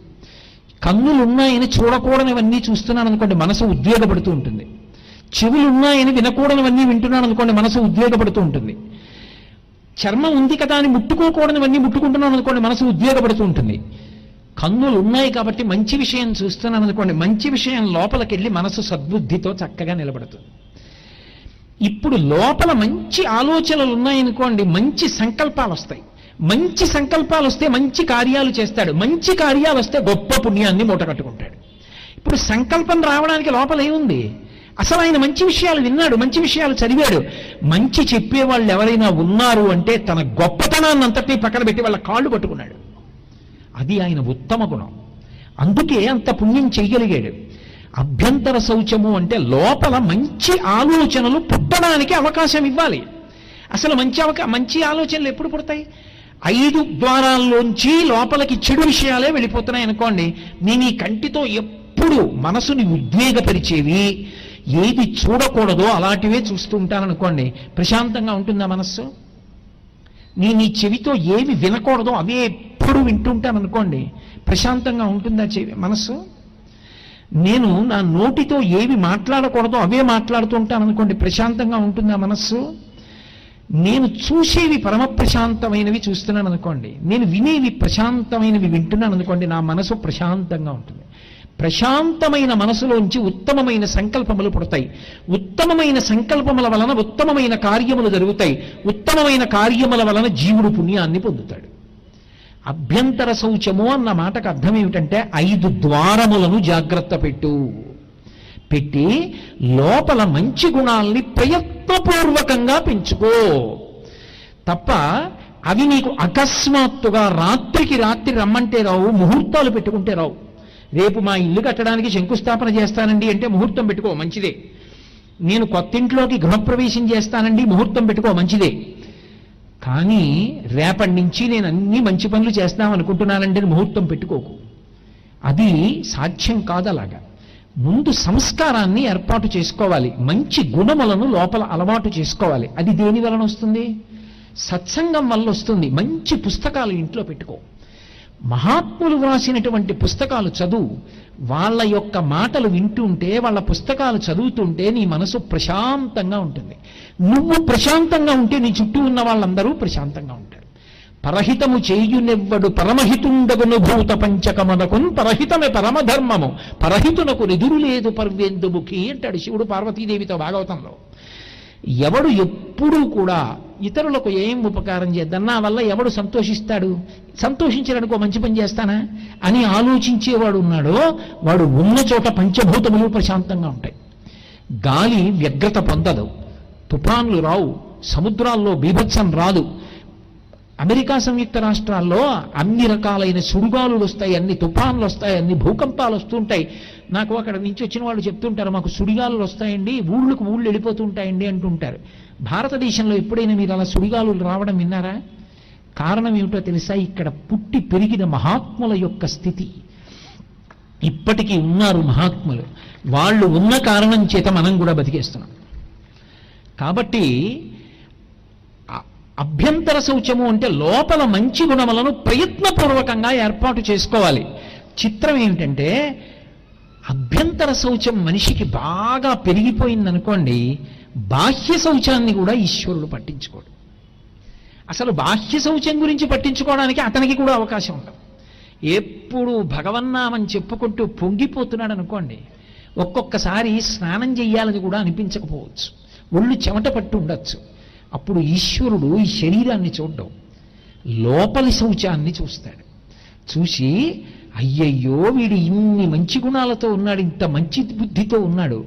కన్నులు ఉన్నాయని చూడకూడనివన్నీ చూస్తున్నాను అనుకోండి, మనసు ఉద్వేగపడుతూ ఉంటుంది. చెవులు ఉన్నాయని వినకూడనివన్నీ వింటున్నాను అనుకోండి, మనసు ఉద్వేగపడుతూ ఉంటుంది. చర్మం ఉంది కదా అని ముట్టుకోకూడనివన్నీ ముట్టుకుంటున్నాను అనుకోండి, మనసు ఉద్వేగపడుతూ ఉంటుంది. కన్నులు ఉన్నాయి కాబట్టి మంచి విషయం చూస్తున్నాను అనుకోండి, మంచి విషయం లోపలికి వెళ్ళి మనసు సద్బుద్ధితో చక్కగా నిలబడుతుంది. ఇప్పుడు లోపల మంచి ఆలోచనలు ఉన్నాయనుకోండి, మంచి సంకల్పాలు వస్తాయి. మంచి సంకల్పాలు వస్తే మంచి కార్యాలు చేస్తాడు. మంచి కార్యాలు వస్తే గొప్ప పుణ్యాన్ని మూట కట్టుకుంటాడు. ఇప్పుడు సంకల్పం రావడానికి లోపల ఏముంది? అసలు ఆయన మంచి విషయాలు విన్నాడు, మంచి విషయాలు చదివాడు. మంచి చెప్పేవాళ్ళు ఎవరైనా ఉన్నారు అంటే తన గొప్పతనాన్ని అంతటినీ పక్కన పెట్టి వాళ్ళ కాళ్ళు పట్టుకున్నాడు. అది ఆయన ఉత్తమ గుణం. అందుకే అంత పుణ్యం చేయగలిగాడు. అభ్యంతర శౌచము అంటే లోపల మంచి ఆలోచనలు పుట్టడానికి అవకాశం ఇవ్వాలి. అసలు మంచి ఆలోచనలు ఎప్పుడు పుడతాయి? 5 ద్వారాల్లోంచి లోపలికి చెడు విషయాలే వెళ్ళిపోతున్నాయి అనుకోండి. నేను ఈ కంటితో ఎప్పుడు మనసుని ఉద్వేగపరిచేవి, ఏది చూడకూడదో అలాంటివే చూస్తూ ఉంటాననుకోండి, ప్రశాంతంగా ఉంటుందా మనస్సు? నేను ఈ చెవితో ఏవి వినకూడదో అవే ఎప్పుడు వింటుంటాను అనుకోండి, ప్రశాంతంగా ఉంటుందా మనస్సు? నేను నా నోటితో ఏవి మాట్లాడకూడదో అవే మాట్లాడుతూ ఉంటాను అనుకోండి, ప్రశాంతంగా ఉంటుందా మనస్సు? నేను చూసేవి పరమ ప్రశాంతమైనవి చూస్తున్నాను అనుకోండి, నేను వినేవి ప్రశాంతమైనవి వింటున్నాను అనుకోండి, నా మనసు ప్రశాంతంగా ఉంటుంది. ప్రశాంతమైన మనసులోంచి ఉత్తమమైన సంకల్పములు పుడతాయి. ఉత్తమమైన సంకల్పముల వలన ఉత్తమమైన కార్యములు జరుగుతాయి. ఉత్తమమైన కార్యముల వలన జీవుడు పుణ్యాన్ని పొందుతాడు. అభ్యంతర శౌచము అన్న మాటకు అర్థం ఏమిటంటే 5 ద్వారములను జాగ్రత్త పెట్టి లోపల మంచి గుణాల్ని ప్రయత్నపూర్వకంగా పెంచుకో. తప్ప అవి నీకు అకస్మాత్తుగా రాత్రికి రాత్రి రమ్మంటే రావు, ముహూర్తాలు పెట్టుకుంటే రావు. రేపు మా ఇల్లు కట్టడానికి శంకుస్థాపన చేస్తానండి అంటే ముహూర్తం పెట్టుకో, మంచిదే. నేను కొత్తింట్లోకి గృహప్రవేశం చేస్తానండి, ముహూర్తం పెట్టుకో, మంచిదే. కానీ రేపటి నుంచి నేను అన్ని మంచి పనులు చేస్తామనుకుంటున్నానంటే ముహూర్తం పెట్టుకోకు. అది సాధ్యం కాదు. అలాగా ముందు సంస్కారాన్ని ఏర్పాటు చేసుకోవాలి. మంచి గుణములను లోపల అలవాటు చేసుకోవాలి. అది దేని వలన వస్తుంది? సత్సంగం వల్ల వస్తుంది. మంచి పుస్తకాలు ఇంట్లో పెట్టుకో. మహాత్ములు వ్రాసినటువంటి పుస్తకాలు చదువు. వాళ్ళ యొక్క మాటలు వింటుంటే, వాళ్ళ పుస్తకాలు చదువుతుంటే నీ మనసు ప్రశాంతంగా ఉంటుంది. నువ్వు ప్రశాంతంగా ఉంటే నీ చుట్టూ ఉన్న వాళ్ళందరూ ప్రశాంతంగా ఉంటారు. పరహితము చేయునెవ్వడు పరమహితుండగును భూత పంచకమనకున్ పరహితమే పరమధర్మము పరహితునకు ఎదురు లేదు పర్వేందుముఖి అంటాడు శివుడు పార్వతీదేవితో భాగవతంలో. ఎవడు ఎప్పుడూ కూడా ఇతరులకు ఏం ఉపకారం చేద్దాం, నా వల్ల ఎవడు సంతోషిస్తాడు, సంతోషించడానికో మంచి పని చేస్తానా అని ఆలోచించేవాడు ఉన్నాడో వాడు ఉన్న చోట పంచభూతములు ప్రశాంతంగా ఉంటాయి. గాలి వ్యగ్రత పొందదు, తుఫాన్లు రావు, సముద్రాల్లో బీభత్సం రాదు. అమెరికా సంయుక్త రాష్ట్రాల్లో అన్ని రకాలైన సుడిగాలులు వస్తాయి, అన్ని తుఫాన్లు వస్తాయి, అన్ని భూకంపాలు వస్తుంటాయి. నాకు అక్కడ నుంచి వచ్చిన వాళ్ళు చెప్తుంటారు, మాకు సుడిగాలులు వస్తాయండి, ఊళ్ళు వెళ్ళిపోతుంటాయండి అంటుంటారు. భారతదేశంలో ఎప్పుడైనా మీరు అలా సుడిగాలులు రావడం విన్నారా? కారణం ఏమిటో తెలుసా? ఇక్కడ పుట్టి పెరిగిన మహాత్ముల యొక్క స్థితి. ఇప్పటికీ ఉన్నారు మహాత్ములు. వాళ్ళు ఉన్న కారణం చేత మనం కూడా బతికేస్తున్నాం. కాబట్టి అభ్యంతర శౌచము అంటే లోపల మంచి గుణములను ప్రయత్నపూర్వకంగా ఏర్పాటు చేసుకోవాలి. చిత్రం ఏమిటంటే అభ్యంతర శౌచం మనిషికి బాగా పెరిగిపోయిందనుకోండి, బాహ్య శౌచాన్ని కూడా ఈశ్వరుడు పట్టించుకోడు. అసలు బాహ్య శౌచం గురించి పట్టించుకోవడానికి అతనికి కూడా అవకాశం ఉండదు. ఎప్పుడు భగవన్నామని చెప్పుకుంటూ పొంగిపోతున్నాడు అనుకోండి, ఒక్కొక్కసారి స్నానం చెయ్యాలని కూడా అనిపించకపోవచ్చు, ఒళ్ళు చెమట పట్టు ఉండొచ్చు. అప్పుడు ఈశ్వరుడు ఈ శరీరాన్ని చూడడం, లోపలి శౌచాన్ని చూస్తాడు. చూసి అయ్యయ్యో వీడు ఇన్ని మంచి గుణాలతో ఉన్నాడు, ఇంత మంచి బుద్ధితో ఉన్నాడు,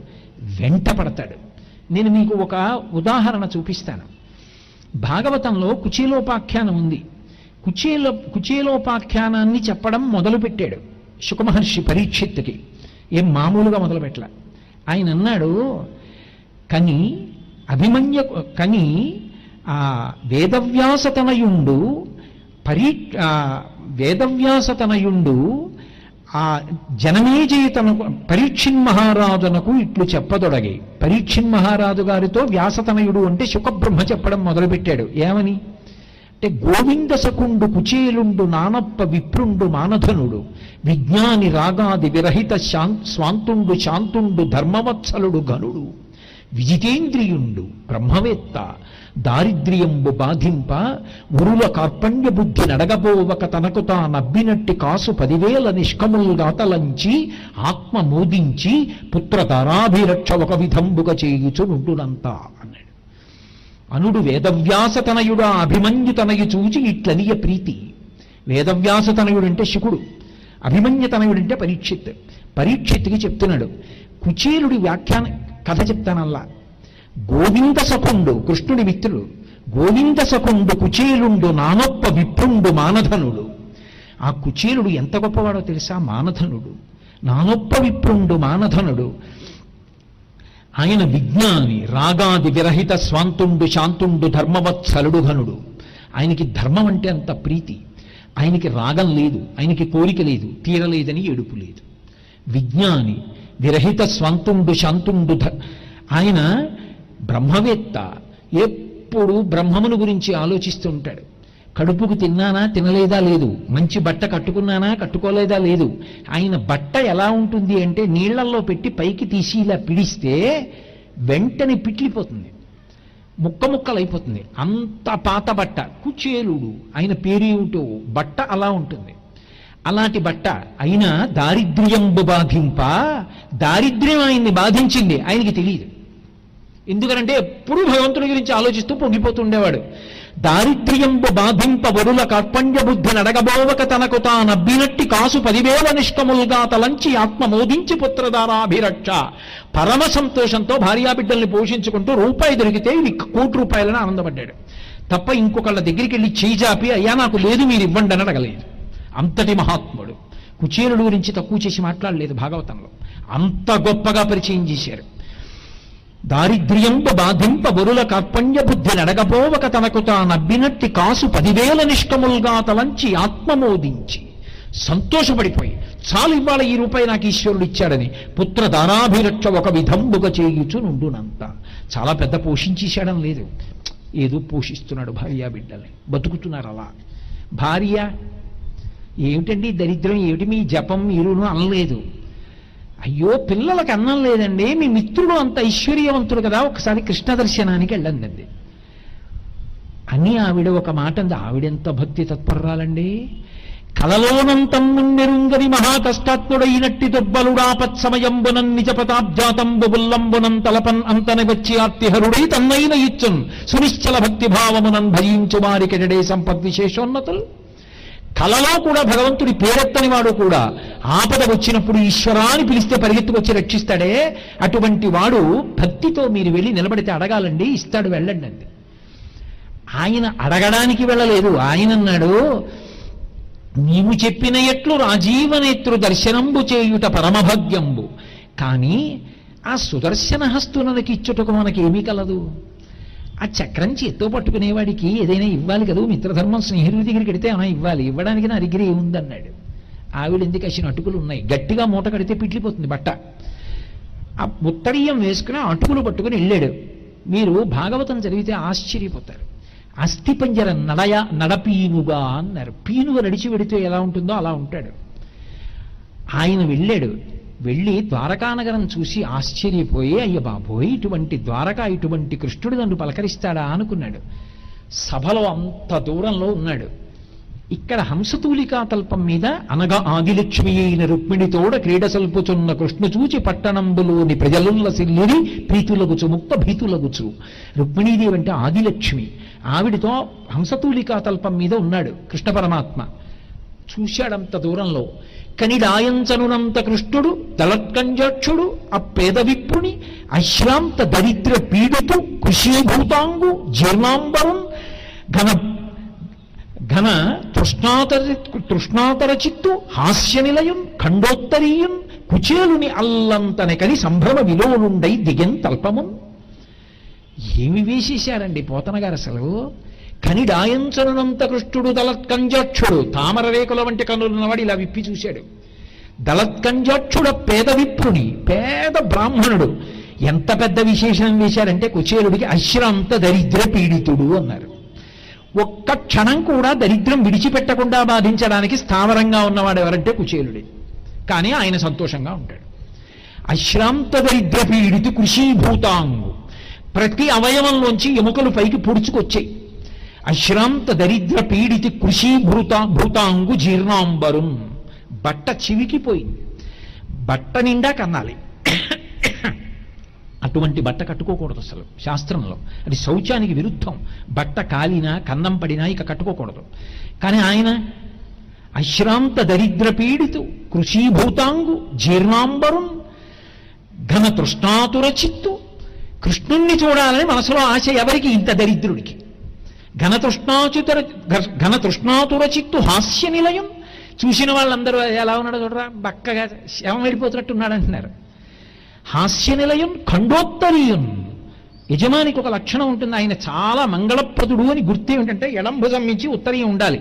వెంట పడతాడు. నేను మీకు ఒక ఉదాహరణ చూపిస్తాను. భాగవతంలో కుచేలోపాఖ్యానం ఉంది. కుచేలోపాఖ్యానాన్ని చెప్పడం మొదలుపెట్టాడు శుకమహర్షి పరీక్షిత్తుకి. ఏం మామూలుగా మొదలుపెట్టలే. ఆయన అన్నాడు, కని వేదవ్యాసతనయుండు ఆ జనమేజయతనకు పరీక్షిన్ మహారాజునకు ఇట్లు చెప్పదొడగి. పరీక్షిన్ మహారాజు గారితో వ్యాసతనయుడు అంటే శుకబ్రహ్మ చెప్పడం మొదలుపెట్టాడు. ఏమని అంటే, గోవింద సకుండు కుచేలుండు నానప్ప విప్రుండు మానధనుడు విజ్ఞాని రాగాది విరహిత స్వాంతుండు శాంతుండు ధర్మవత్సలుడు గనుడు విజితేంద్రియుండు బ్రహ్మవేత్త దారిద్ర్యంబు బాధింప ఉరుల కార్పణ్య బుద్ధి నడగబోవక తనకు తా నబ్బినట్టి కాసు 10,000 నిష్కముల్గాతలంచి ఆత్మ మోదించి పుత్రధారాభిరక్ష ఒక విధంబుగా చేయుచునుండునంతా అన్నాడు. అనుడు వేదవ్యాసతనయుడా అభిమన్యుతనయు చూచి ఇట్లనియ ప్రీతి. వేదవ్యాసతనయుడంటే శుకుడు, అభిమన్యుతనయుడంటే పరీక్షిత్తుకి చెప్తున్నాడు. కుచేలుడి వ్యాఖ్యాన కథ చెప్తానల్లా. గోవింద సకుండు కృష్ణుడి మిత్రుడు, గోవింద సకుండు కుచేలుండు నానొప్ప విప్రుండు మానధనుడు. ఆ కుచేలుడు ఎంత గొప్పవాడో తెలుసా? మానధనుడు, నానొప్ప విప్రుండు మానధనుడు. ఆయన విజ్ఞాని, రాగాది విరహిత స్వాంతుండు శాంతుండు ధర్మవత్సలుడు ఘనుడు. ఆయనకి ధర్మం అంటే అంత ప్రీతి. ఆయనకి రాగం లేదు, ఆయనకి కోరిక లేదు, తీరలేదని ఏడుపు లేదు. విజ్ఞాని, విరహిత స్వాంతుండు శాంతుండు. ఆయన బ్రహ్మవేత్త, ఎప్పుడు బ్రహ్మమును గురించి ఆలోచిస్తూ ఉంటాడు. కడుపుకు తిన్నానా తినలేదా లేదు, మంచి బట్ట కట్టుకున్నానా కట్టుకోలేదా లేదు. ఆయన బట్ట ఎలా ఉంటుంది అంటే నీళ్లలో పెట్టి పైకి తీసి ఇలా పిడిస్తే వెంటనే పిట్లిపోతుంది, ముక్క ముక్కలైపోతుంది. అంత పాత బట్ట. కుచేలుడు ఆయన పేరేమిటో, బట్ట అలా ఉంటుంది. అలాంటి బట్ట అయినా దారిద్ర్యంబు బాధింప, దారిద్ర్యం ఆయన్ని బాధించింది, ఆయనకి తెలియదు. ఎందుకంటే ఎప్పుడూ భగవంతుడి గురించి ఆలోచిస్తూ పొంగిపోతుండేవాడు. దారిద్ర్యంబు బాధింప వరుల కార్పణ్య బుద్ధి నడగబోవక తనకు తానబ్బినట్టి కాసు 10,000 నిష్కములుగా తలంచి ఆత్మ మోదించి పుత్రధారాభిరక్ష. పరమ సంతోషంతో భార్యాబిడ్డల్ని పోషించుకుంటూ రూపాయి దొరికితే ఇది 1,00,00,000 రూపాయలని ఆనందపడ్డాడు తప్ప ఇంకొకళ్ళ దగ్గరికి వెళ్ళి చేజాపి అయ్యా నాకు లేదు మీరు ఇవ్వండి అని అడగలేదు. అంతటి మహాత్ముడు. కుచేలుడు గురించి తక్కువ చేసి మాట్లాడలేదు భాగవతంలో, అంత గొప్పగా పరిచయం చేశారు. దారిద్ర్యంబు బాధింప వరుల కార్పణ్య బుద్ధి నడగపోవక తనకు తానబ్బినట్టి కాసు 10,000 నిష్కములుగా తలంచి ఆత్మమోదించి సంతోషపడిపోయి చాలు ఇవాళ ఈ రూపాయి నాకు ఈశ్వరుడు ఇచ్చాడని పుత్ర దారాభిరక్ష ఒక విధంబుగా చేయుచు నుండునంత. చాలా పెద్ద పోషించేశాడని లేదు, ఏదో పోషిస్తున్నాడు భార్యాబిడ్డల్ని, బతుకుతున్నారు అలా. భార్య ఏమిటండి దరిద్రం, ఏమిటి మీ జపం మీరును అనలేదు. అయ్యో పిల్లలకు అన్నం లేదండి, మీ మిత్రుడు అంత ఐశ్వర్యవంతుడు కదా, ఒకసారి కృష్ణ దర్శనానికి వెళ్ళండి అని ఆవిడ ఒక మాట అంది. ఆవిడెంత భక్తి తత్పర్రాలండి. కలలోనంతమ్ముండెరుంగని మహాకష్టాత్ముడైనట్టి దుర్బలుడాపత్సమయంబునన్ నిజపతాబ్జాతంబు బుల్లంబునం తలపన్ అంతని వచ్చి ఆర్తిహరుడై తన్నైన ఇచ్చున్ సునిశ్చల భక్తిభావమునన్ భజించు వారికెడడే సంపద్విశేషోన్నతులు. కలలో కూడా భగవంతుడి పేరెత్తని వాడు కూడా ఆపద వచ్చినప్పుడు ఈశ్వరాన్ని పిలిస్తే పరిగెత్తుకొచ్చి రక్షిస్తాడే, అటువంటి వాడు భక్తితో మీరు వెళ్ళి నిలబడితే అడగాలండి, ఇస్తాడు, వెళ్ళండి అంది. ఆయన అడగడానికి వెళ్ళలేదు. ఆయన అన్నాడు, నీవు చెప్పిన ఎట్లు రాజీవనేత్రు దర్శనంబు చేయుట పరమభాగ్యంబు, కానీ ఆ సుదర్శన హస్తునకి ఇచ్చుటకు మనకేమీ కలదు. ఆ చక్రం చేత్తో పట్టుకునేవాడికి ఏదైనా ఇవ్వాలి కదా, మిత్రధర్మం స్నేహితుడి దగ్గరికి కడితే అలా ఇవ్వాలి, ఇవ్వడానికి నా దగ్గర ఏముందన్నాడు. ఆవిడ ఎందుకు అసిన అటుకులు ఉన్నాయి, గట్టిగా మూట కడితే పిట్లిపోతుంది బట్ట. ఆ ఉత్తరీయం వేసుకుని అటుకులు పట్టుకుని వెళ్ళాడు. మీరు భాగవతం చదివితే ఆశ్చర్యపోతారు. అస్థిపంజర నడపీనుగా అన్నారు. పీనుగా నడిచి వెడితే ఎలా ఉంటుందో అలా ఉంటాడు. ఆయన వెళ్ళాడు. వెళ్ళి ద్వారకానగరం చూసి ఆశ్చర్యపోయి అయ్య బాబోయ్ ఇటువంటి ద్వారకా ఇటువంటి కృష్ణుడు నన్ను పలకరిస్తాడా అనుకున్నాడు. సభలో అంత దూరంలో ఉన్నాడు. ఇక్కడ హంసతూలికా తల్పం మీద అనగా ఆదిలక్ష్మి అయిన రుక్మిణితోడ క్రీడ సల్పుచున్న కృష్ణ చూచి పట్టణంబులోని ప్రజలుల్ల సిల్లిరి ప్రీతులగుచు ముక్త భీతులగుచు. రుక్మిణీదేవి అంటే ఆదిలక్ష్మి, ఆవిడితో హంసతూలికా తల్పం మీద ఉన్నాడు కృష్ణ పరమాత్మ. చూశాడంత దూరంలో. కనిడాయంచనునంత కృష్ణుడు దళత్కంజాక్షుడు అప్పేద విప్రుని అశ్రాంత దరిద్ర పీడితు కృషీభూతాంగు జీర్ణాంబరం ఘన ఘన తృష్ణాతర చిత్తు హాస్య నిలయం ఖండోత్తరీయం కుచేలుని అల్లంతనెకని సంభ్రమ విలోనుండై దిగెన్ తల్పమున్. ఏమి వేసేశారండి పోతన గారు అసలు. కనిడాయంచనునంత కృష్ణుడు దళత్కంజాక్షుడు, తామర రేకుల వంటి కన్నులున్నవాడు ఇలా విప్పి చూశాడు. దళత్కంజాక్షుడ పేద విప్రుని, పేద బ్రాహ్మణుడు. ఎంత పెద్ద విశేషం వేశారంటే కుచేలుడికి అశ్రాంత దరిద్ర పీడితుడు అన్నారు. ఒక్క క్షణం కూడా దరిద్రం విడిచిపెట్టకుండా బాధించడానికి స్థావరంగా ఉన్నవాడు ఎవరంటే కుచేలుడే. కానీ ఆయన సంతోషంగా ఉంటాడు. అశ్రాంత దరిద్ర పీడితు కృషీభూతాంగు, ప్రతి అవయవంలోంచి ఎముకలు పైకి పొడుచుకొచ్చాయి. అశ్రాంత దరిద్ర పీడితి భూతాంగు జీర్ణాంబరం, బట్ట చివికిపోయింది. బట్ట నిండా కన్నాలి. అటువంటి బట్ట కట్టుకోకూడదు అసలు శాస్త్రంలో, అది శౌచానికి విరుద్ధం. బట్ట కాలినా కన్నం పడినా ఇక కట్టుకోకూడదు. కానీ ఆయన అశ్రాంత దరిద్ర పీడితు కృషీభూతాంగు జీర్ణాంబరం ఘన తృష్ణాతుర చిత్తు. కృష్ణుణ్ణి చూడాలని మనసులో ఆశ ఎవరికి? ఇంత దరిద్రుడికి. ఘన తృష్ణాతుర చిత్తు హాస్య నిలయం. చూసిన వాళ్ళందరూ ఎలా ఉన్నాడో చూడరా, బక్కగా శవం వెళ్ళిపోతున్నట్టు ఉన్నాడు అంటున్నారు. హాస్య నిలయం ఖండోత్తరీయం. యజమానికి ఒక లక్షణం ఉంటుంది, ఆయన చాలా మంగళప్రదుడు అని గుర్తు ఏమిటంటే ఎడం భుజం మించి ఉత్తరీయం ఉండాలి.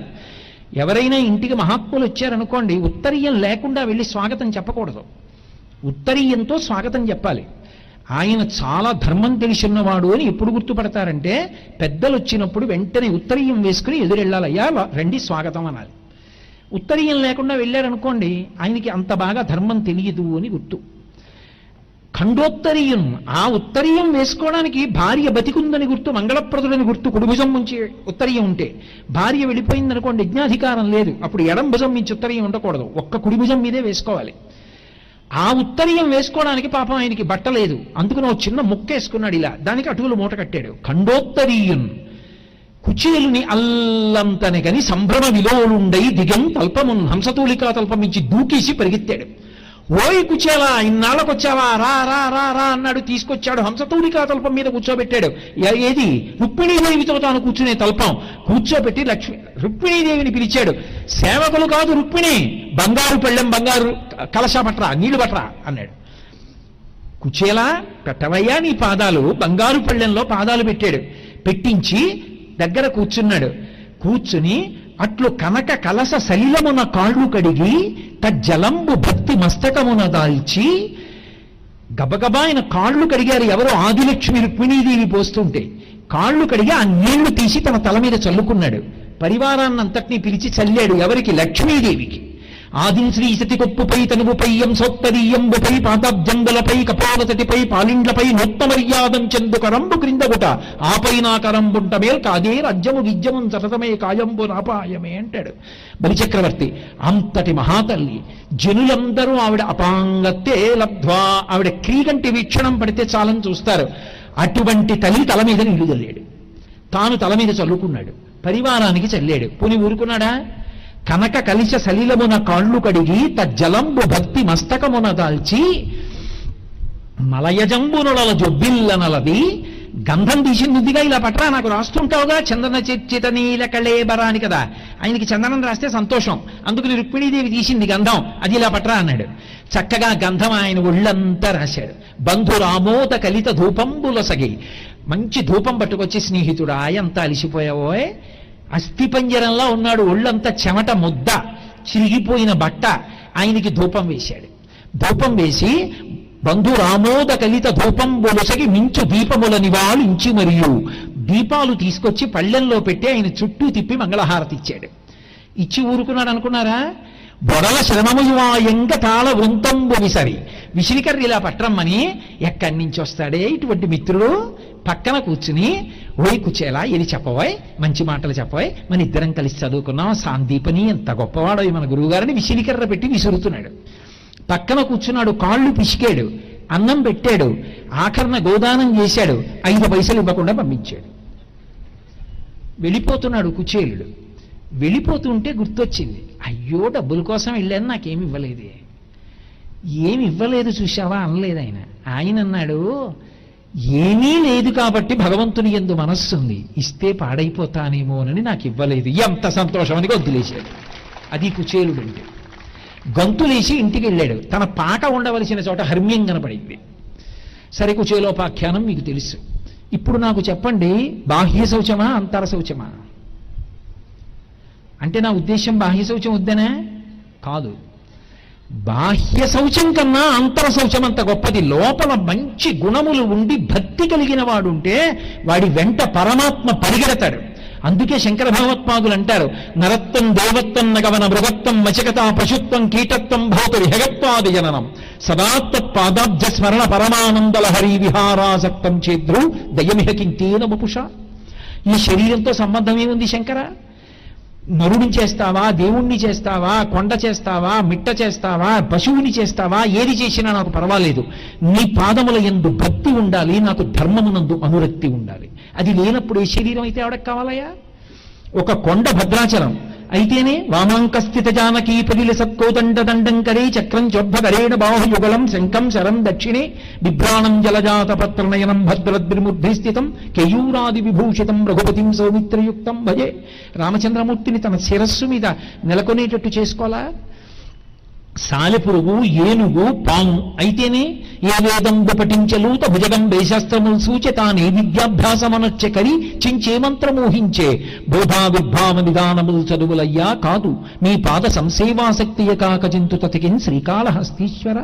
ఎవరైనా ఇంటికి మహాత్ములు వచ్చారనుకోండి, ఉత్తరీయం లేకుండా వెళ్ళి స్వాగతం చెప్పకూడదు, ఉత్తరీయంతో స్వాగతం చెప్పాలి. ఆయన చాలా ధర్మం తెలిసిన్నవాడు అని ఎప్పుడు గుర్తుపడతారంటే, పెద్దలు వచ్చినప్పుడు వెంటనే ఉత్తరీయం వేసుకుని ఎదురెళ్ళాలయ్యా రండి స్వాగతం అనాలి. ఉత్తరీయం లేకుండా వెళ్ళారనుకోండి, ఆయనకి అంత బాగా ధర్మం తెలియదు అని గుర్తు. ఖండోత్తరీయం, ఆ ఉత్తరీయం వేసుకోవడానికి భార్య బతికుందని గుర్తు, మంగళప్రదులని గుర్తు, కుడి భుజం నుంచి ఉత్తరీయం ఉంటే. భార్య వెళ్ళిపోయిందనుకోండి, యజ్ఞాధికారం లేదు, అప్పుడు ఎడం భుజం నుంచి ఉత్తరీయం ఉండకూడదు, ఒక్క కుడి భుజం మీదే వేసుకోవాలి. ఆ ఉత్తరీయం వేసుకోవడానికి పాపం ఆయనకి బట్ట లేదు, అందుకని ఒక చిన్న ముక్క వేసుకున్నాడు ఇలా, దానికి అటువులు మూట కట్టాడు. ఖండోత్తరీయం కుచేలుని అల్లంతనే గని సంభ్రమ విలోలుండై దిగం తల్పమున్ హంసతూలికా తల్పమించి దూకేసి పరిగెత్తాడు. ఓయ్ కుచేలా, ఇన్నాళ్ళకొచ్చావా, రా రా రా రా అన్నాడు. తీసుకొచ్చాడు, హంసతూలికా తల్పం మీద కూర్చోబెట్టాడు. ఏది? రుక్మిణీదేవితో తాను కూర్చునే తల్పం కూర్చోబెట్టి రుక్మిణీదేవిని పిలిచాడు. సేవకులు కాదు రుక్మిణి, బంగారు పెళ్ళెం, బంగారు కలశ పట్రా, నీళ్లు పట్రా అన్నాడు. కుచేలా, పెట్టవయ్యా నీ పాదాలు. బంగారు పళ్ళెంలో పాదాలు పెట్టాడు. పెట్టించి దగ్గర కూర్చున్నాడు. కూర్చుని అట్లు కనక కలస సలిలమున కాళ్ళు కడిగి తజ్జలంబు భక్తి మస్తకమున దాల్చి, గబగబా ఆయన కాళ్ళు కడిగారు. ఎవరో ఆదిలక్ష్మి రుక్మిణీదేవి పోస్తుంటే కాళ్ళు కడిగి ఆ నీళ్లు తీసి తన తల మీద చల్లుకున్నాడు. పరివారాన్నంతటినీ పిలిచి చల్లాడు. ఎవరికి? లక్ష్మీదేవికి. ఆదిం శ్రీ సతికొప్పుపై తనువుపై ఎంసోత్తరీయంబుపై పాతాబ్జంగులపై కపాలతటిపై పాలిండ్లపై నోత్తమర్యాదం చెందు కరంబు క్రిందగుట ఆపై నా కరంబుంట మేల్ కాదే రాజ్యము విద్యము సతతమే కాయంబు నాపాయమే అంటాడు బలిచక్రవర్తి. అంతటి మహాతల్లి, జనులందరూ ఆవిడ అపాంగతే లబ్ధ్వా, ఆవిడ క్రీగంటి వీక్షణం పడితే చాలని చూస్తారు. అటువంటి తల్లి తల మీద నీళ్లు చల్లాడు, తాను తల మీద చల్లుకున్నాడు, పరివారానికి చల్లాడు. పోని ఊరుకున్నాడా? కనక కలిశ సలిలమున కాళ్ళు కడిగి తజ్జలంబు భక్తి మస్తకమున దాల్చి మలయజంబునుల జొబ్బిల్లనలది గంధం తీసిందిగా ఇలా పట్రా, నాకు రాస్తుంటావుగా, చందన చిత నీల కళేబరా అని కదా. ఆయనకి చందనం రాస్తే సంతోషం, అందుకని రుక్మిణీదేవి తీసింది గంధం, అది ఇలా పట్రా అన్నాడు. చక్కగా గంధం ఆయన ఒళ్ళంతా రాశాడు. బంధురామోద కలిత ధూపంబులసగి, మంచి ధూపం పట్టుకొచ్చి, స్నేహితుడా ఎంత అలిసిపోయావోయ్, అస్థిపంజరంలా ఉన్నాడు, ఒళ్ళంతా చెమట ముద్ద, చిరిగిపోయిన బట్ట, ఆయనకి ధూపం వేశాడు. ధూపం వేసి బంధురామోద కలిత ధూపం బొలసగి మించు దీపముల నివాళించి మరియు దీపాలు తీసుకొచ్చి పళ్ళెంలో పెట్టి ఆయన చుట్టూ తిప్పి మంగళహారతి ఇచ్చాడు. ఇచ్చి ఊరుకున్నాడు అనుకున్నారా? బొడల శ్రమముయువాయంగ తాళ వృంతంబు విసరి, విసిరికర్రి ఇలా పట్రమ్మని. ఎక్కడి నుంచి వస్తాడే ఇటువంటి మిత్రుడు? పక్కన కూర్చుని, ఓయ్ కుచేలా, ఇది చెప్పబోయ్, మంచి మాటలు చెప్పబోయ్, మన ఇద్దరం కలిసి చదువుకున్నాం, సాందీపని ఎంత గొప్పవాడో మన గురువుగారిని విసిరికర్ర పెట్టి విసురుతున్నాడు. పక్కన కూర్చున్నాడు, కాళ్ళు పిసికాడు, అన్నం పెట్టాడు, ఆఖరణ గోదానం చేశాడు, 5 పైసలు ఇవ్వకుండా పంపించాడు. వెళ్ళిపోతున్నాడు కుచేలుడు. వెళ్ళిపోతుంటే గుర్తొచ్చింది, అయ్యో డబ్బుల కోసం వెళ్ళాను, నాకేమి ఇవ్వలేదే. ఏమి ఇవ్వలేదు చూశావా అనలేదు ఆయన. ఆయన అన్నాడు, ఏమీ లేదు కాబట్టి భగవంతుని యందు మనస్సుంది, ఇస్తే పాడైపోతానేమోనని నాకు ఇవ్వలేదు. ఎంత సంతోషం అని గొంతులేశాడు. అది కుచేలుడు అంటే. గొంతులేసి ఇంటికి వెళ్ళాడు. తన పాక ఉండవలసిన చోట హర్మ్యం కనపడింది. సరే, కుచేలోపాఖ్యానం మీకు తెలుసు. ఇప్పుడు నాకు చెప్పండి, బాహ్య శౌచమా అంతర శౌచమా? అంటే నా ఉద్దేశం బాహ్య శౌచం వద్దనే కాదు. బాహ్య శౌచం కన్నా అంతర శౌచం అంత గొప్పది. లోపల మంచి గుణములు ఉండి భక్తి కలిగిన వాడుంటే వాడి వెంట పరమాత్మ పరిగెడతాడు. అందుకే శంకర భగవత్పాదులు అంటారు, నరత్వం దేవత్వం నగవన మృగత్వం మచకత పశుత్వం కీటత్వం భౌత విహగత్వాది జననం సదాత్త పాదాబ్జ స్మరణ పరమానందలహరి విహారాసక్తం చేద్రు దయమిహ కింతేన వపుష. ఈ శరీరంతో సంబంధం ఏముంది శంకర? నరుడిని చేస్తావా, దేవుణ్ణి చేస్తావా, కొండ చేస్తావా, మిట్ట చేస్తావా, పశువుని చేస్తావా, ఏది చేసినా నాకు పర్వాలేదు, నీ పాదముల యందు భక్తి ఉండాలి, నాకు ధర్మమునందు అనురక్తి ఉండాలి. అది లేనప్పుడు ఏ శరీరం అయితే ఆవిడకి కావాలయా? ఒక కొండ భద్రాచలం అయితేనే వామాంకస్థిత జానకీ పదిల సత్కోదండ దండంకరే చక్రం చోద్భకరేణ బాహుయుగళం శంఖం శరం దక్షిణే బిభ్రాణం జలజాత పత్రనయనం భద్రద్విమూర్ధి స్థితం కేయూరాది విభూషితం రఘుపతిం సౌమిత్రయుక్తం భజే. రామచంద్రమూర్తిని తన శిరస్సు మీద నెలకొనేటట్టు చేసుకోవాలా? సాలెపురుగు, ఏనుగు, పాము అయితేనే ఏ వేదంబు పఠించలూత భుజగం వేశాస్త్రములు సూచతానే విద్యాభ్యాసమనొచ్చే కరి చించే మంత్రమోహించే బోధా విద్భావ నిదానములు చదువులయ్యా కాదు మీ పాద సంసేవాసక్తియ కాకచింతు తతికిన్ శ్రీకాళహస్తీశ్వర.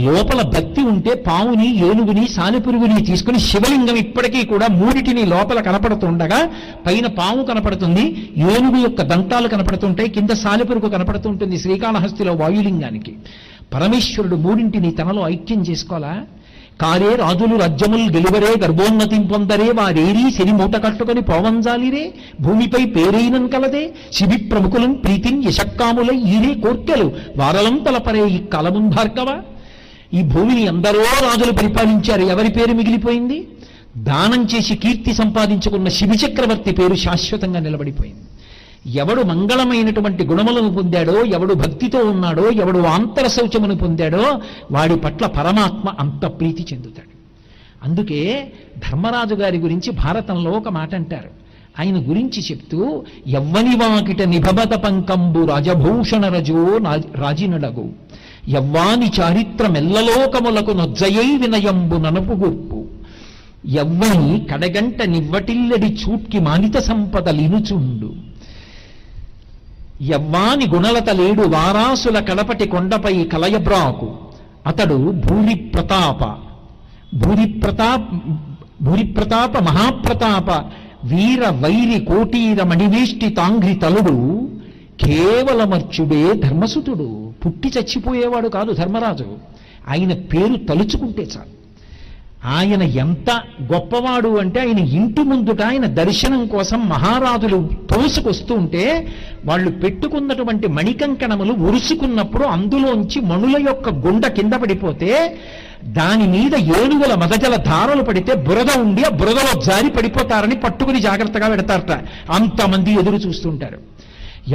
లోపల భక్తి ఉంటే పావుని, ఏనుగుని, సాలెపురుగుని తీసుకుని శివలింగం ఇప్పటికీ కూడా మూడిటిని లోపల కనపడుతుండగా పైన పాము కనపడుతుంది, ఏనుగు యొక్క దంతాలు కనపడుతుంటాయి, కింద సాలెపురుగు కనపడుతూ ఉంటుంది శ్రీకాళహస్తిలో వాయులింగానికి. పరమేశ్వరుడు మూడింటిని తనలో ఐక్యం చేసుకోవాలా? కారే రాజులు రాజ్యములు గెలువరే గర్భోన్నతిం పొందరే వారేరీ శని మూట కట్టుకొని పోవంజాలిరే భూమిపై పేరైనం కలదే శిబి ప్రముఖులం ప్రీతిం యశక్కాములై ఈరే కోర్కెలు వారలం తలపరే ఈ కలముంధార్కవ. ఈ భూమిని ఎందరో రాజులు పరిపాలించారు, ఎవరి పేరు మిగిలిపోయింది? దానం చేసి కీర్తి సంపాదించుకున్న శిబి చక్రవర్తి పేరు శాశ్వతంగా నిలబడిపోయింది. ఎవడు మంగళమైనటువంటి గుణములను పొందాడో, ఎవడు భక్తితో ఉన్నాడో, ఎవడు ఆంతర శౌచమును పొందాడో వాడి పట్ల పరమాత్మ అంత ప్రీతి చెందుతాడు. అందుకే ధర్మరాజు గారి గురించి భారతంలో ఒక మాట అంటారు. ఆయన గురించి చెప్తూ యవ్వని వాకిట నిభబత పంకంబు రాజభూషణ రజో రాజినడగు యవ్వాని చారిత్రమెల్లలోకములకు నొజ్జయై వినయంబు ననపుగుర్పు యవ్వని కడగంట నివ్వటిల్లడి చూట్కి మానిత సంపద లినుచుండు యవ్వాని గుణలత లేడు వారాసుల కడపటి కొండపై కలయబ్రాకు అతడు భూరిప్రతాప మహాప్రతాప వీర వైరి కోటీర మణివేష్టి తాంఘ్రి తలుడు కేవలమర్చుడే ధర్మసుతుడు. పుట్టి చచ్చిపోయేవాడు కాదు ధర్మరాజు, ఆయన పేరు తలుచుకుంటే చాలు. ఆయన ఎంత గొప్పవాడు అంటే ఆయన ఇంటి ముందుట ఆయన దర్శనం కోసం మహారాజులు తోసుకొస్తూ ఉంటే వాళ్ళు పెట్టుకున్నటువంటి మణికంకణములు ఉరుసుకున్నప్పుడు అందులోంచి మణుల యొక్క గుండ కింద పడిపోతే దాని మీద ఏనుగుల మదజల ధారలు పడితే బురద ఉండి ఆ బురదలో జారి పడిపోతారని పట్టుకుని జాగ్రత్తగా పెడతారట. అంతమంది ఎదురు చూస్తుంటారు.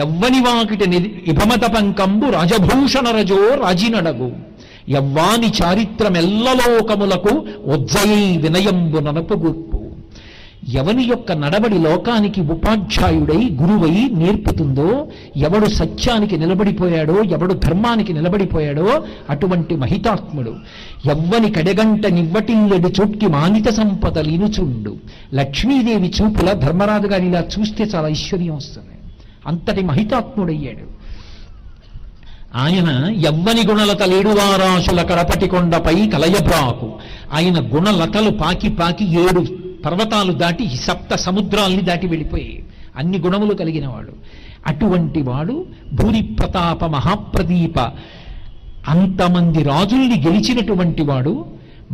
యవ్వని వాకిట ఇభమత పంకంబు రాజభూషణ రజో రాజినడగు యవ్వాని చారిత్రమెల్లలోకములకు ఒజ్జయై వినయంబు ననపుగుర్పు. ఎవని యొక్క నడవడి లోకానికి ఉపాధ్యాయుడై గురువై నేర్పుతుందో, ఎవడు సత్యానికి నిలబడిపోయాడో, ఎవడు ధర్మానికి నిలబడిపోయాడో అటువంటి మహితాత్ముడు. యవ్వని కడగంట నివ్వటిల్లెడు చోట్కి మానిత సంపద లీనుచుండు. లక్ష్మీదేవి చూపుల ధర్మరాజు గారి ఇలా చూస్తే చాలా ఐశ్వర్యం వస్తుంది. అంతటి మహితాత్ముడయ్యాడు ఆయన. యవ్వని గుణలత లేడువారాశుల కడపటి కొండపై కలయబ్రాకు. ఆయన గుణలతలు పాకి పాకి 7 పర్వతాలు దాటి 7 సముద్రాల్ని దాటి వెళ్ళిపోయి అన్ని గుణములు కలిగిన వాడు. అటువంటి వాడు భూరిప్రతాప మహాప్రదీప, అంతమంది రాజుల్ని గెలిచినటువంటి వాడు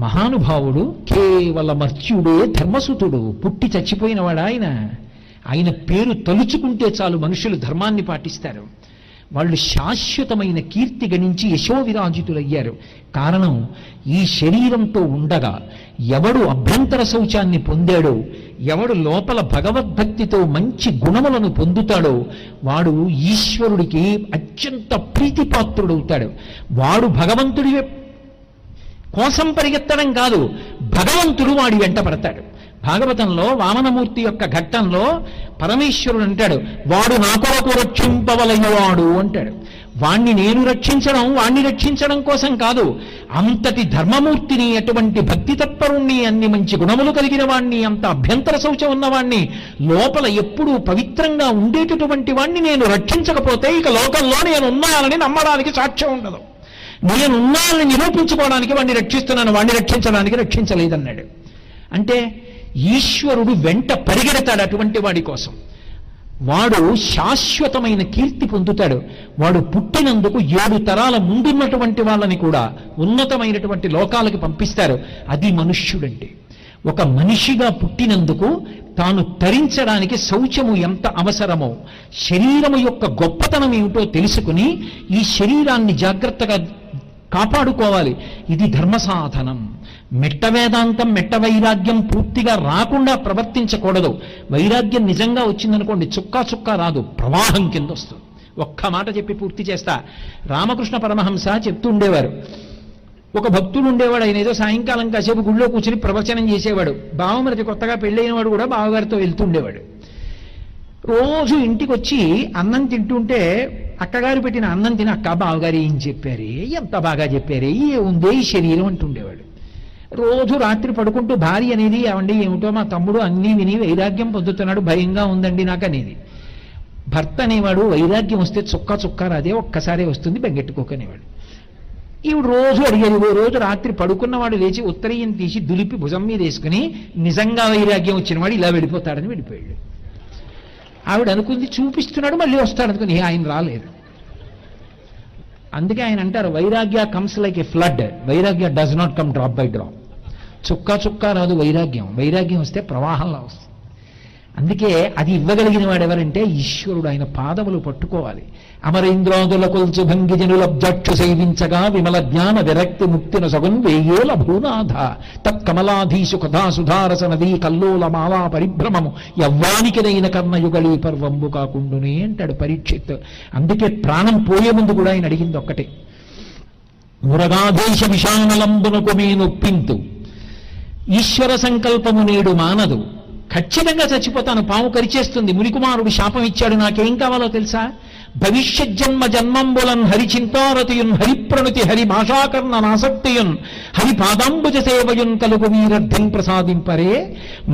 మహానుభావుడు. కేవలమర్చ్యుడే ధర్మసుతుడు, పుట్టి చచ్చిపోయినవాడు ఆయన. ఆయన పేరు తలుచుకుంటే చాలు మనుషులు ధర్మాన్ని పాటిస్తారు. వాళ్ళు శాశ్వతమైన కీర్తి గణించి యశోవిరాజితులయ్యారు. కారణం, ఈ శరీరంతో ఉండగా ఎవడు అభ్యంతర శౌచాన్ని పొందాడో, ఎవడు లోపల భగవద్భక్తితో మంచి గుణములను పొందుతాడో వాడు ఈశ్వరుడికి అత్యంత ప్రీతిపాత్రుడవుతాడు. వాడు భగవంతుడి కోసం పరిగెత్తడం కాదు, భగవంతుడు వాడి వెంట పడతాడు. భాగవతంలో వామనమూర్తి యొక్క ఘట్టంలో పరమేశ్వరుడు అంటాడు, వాడు నా కొరకు రక్షింపవలయవాడు అంటాడు. వాణ్ణి నేను రక్షించడం, వాణ్ణి రక్షించడం కోసం కాదు, అంతటి ధర్మమూర్తిని, అటువంటి భక్తి తత్పరుణ్ణి, అన్ని మంచి గుణములు కలిగిన వాణ్ణి, అంత అభ్యంతర శౌచం ఉన్నవాణ్ణి, లోపల ఎప్పుడూ పవిత్రంగా ఉండేటటువంటి వాణ్ణి నేను రక్షించకపోతే ఇక లోకంలో నేను ఉన్నానని నమ్మడానికి సాక్ష్యం ఉండదు. నేనున్నానని నిరూపించుకోవడానికి వాణ్ణి రక్షిస్తున్నాను, వాణ్ణి రక్షించడానికి రక్షించలేదన్నాడు. అంటే ఈశ్వరుడు వెంట పరిగెడతాడు అటువంటి వాడి కోసం. వాడు శాశ్వతమైన కీర్తి పొందుతాడు. వాడు పుట్టినందుకు 7 తరాల ముందున్నటువంటి వాళ్ళని కూడా ఉన్నతమైనటువంటి లోకాలకు పంపిస్తారు. అది మనుష్యుడంటే. ఒక మనిషిగా పుట్టినందుకు తాను తరించడానికి శౌచము ఎంత అవసరమో, శరీరము యొక్క గొప్పతనం ఏమిటో తెలుసుకుని ఈ శరీరాన్ని జాగ్రత్తగా కాపాడుకోవాలి. ఇది ధర్మ సాధనం. మెట్ట వేదాంతం, మెట్ట వైరాగ్యం పూర్తిగా రాకుండా ప్రవర్తించకూడదు. వైరాగ్యం నిజంగా వచ్చిందనుకోండి, చుక్కా చుక్కా రాదు, ప్రవాహం కింద వస్తుంది. ఒక్క మాట చెప్పి పూర్తి చేస్తా. రామకృష్ణ పరమహంస చెప్తూ ఉండేవారు, ఒక భక్తుడు ఉండేవాడు. ఆయన ఏదో సాయంకాలం కాసేపు గుళ్ళో కూర్చుని ప్రవచనం చేసేవాడు. బావమరిది కొత్తగా పెళ్ళైన వాడు కూడా బావగారితో వెళ్తుండేవాడు. రోజు ఇంటికి వచ్చి అన్నం తింటుంటే అక్కగారు పెట్టిన అన్నం తిని, అక్క బావగారు ఏం చెప్పారే, ఎంత బాగా చెప్పారే, ఏ ఉందే ఈ శరీరం అంటుండేవాడు. రోజు రాత్రి పడుకుంటూ భార్య అనేది, ఏమండి ఏమిటో మా తమ్ముడు అన్నీ విని వైరాగ్యం పొందుతున్నాడు, భయంగా ఉందండి నాకు అనేది. భర్త అనేవాడు వైరాగ్యం వస్తే చుక్క చుక్క రాదే, ఒక్కసారే వస్తుంది, బెంగెట్టుకోకనేవాడు. ఈవిడ రోజు అడిగేది. ఓ రోజు రాత్రి పడుకున్నవాడు లేచి ఉత్తరీయం తీసి దులిపి భుజం మీద వేసుకుని, నిజంగా వైరాగ్యం వచ్చినవాడు ఇలా వెళ్ళిపోతాడని వెళ్ళిపోయాడు. ఆవిడ అనుకుంది చూపిస్తున్నాడు, మళ్ళీ వస్తాడు అనుకుని. ఆయన రాలేదు. అందుకే ఆయన అంటారు వైరాగ్య కమ్స్ లైక్ ఏ ఫ్లడ్, వైరాగ్య does not come drop by drop. చుక్క చుక్క రాదు వైరాగ్యం, వైరాగ్యం వస్తే ప్రవాహంలో వస్తుంది. అందుకే అది ఇవ్వగలిగిన వాడు ఎవరంటే ఈశ్వరుడు. ఆయన పాదములు పట్టుకోవాలి. అమరేంద్రాదుల కొల్చు భంగిజనులబ్జక్షు సేవించగా విమల జ్ఞాన విరక్తి ముక్తిన సగున్ వేయేల భూనాథ తత్కమలాధీశు కథా సుధారస నదీ కల్లోల మాలా పరిభ్రమము యవ్వానికిదైన కర్ణయుగళీ పర్వంబు కాకుండునే అంటాడు పరీక్షిత్. అందుకే ప్రాణం పోయే ముందు కూడా ఆయన అడిగింది ఒక్కటే, మురగాధేశ విషానలంబునకు మేనొప్పింతు ఈశ్వర సంకల్పము నేడు మానదు, ఖచ్చితంగా చచ్చిపోతాను, పాము కరిచేస్తుంది, మునికుమారుడు శాపం ఇచ్చాడు, నాకేం కావాలో తెలుసా? భవిష్యత్ జన్మ జన్మంబులన్ హరిచింతారతియున్ హరిప్రణుతి హరి భాషాకర్ణ నాసక్తియున్ హరి పాదాంబుజ సేవయున్ కలుగు వీరర్థం ప్రసాదింపరే.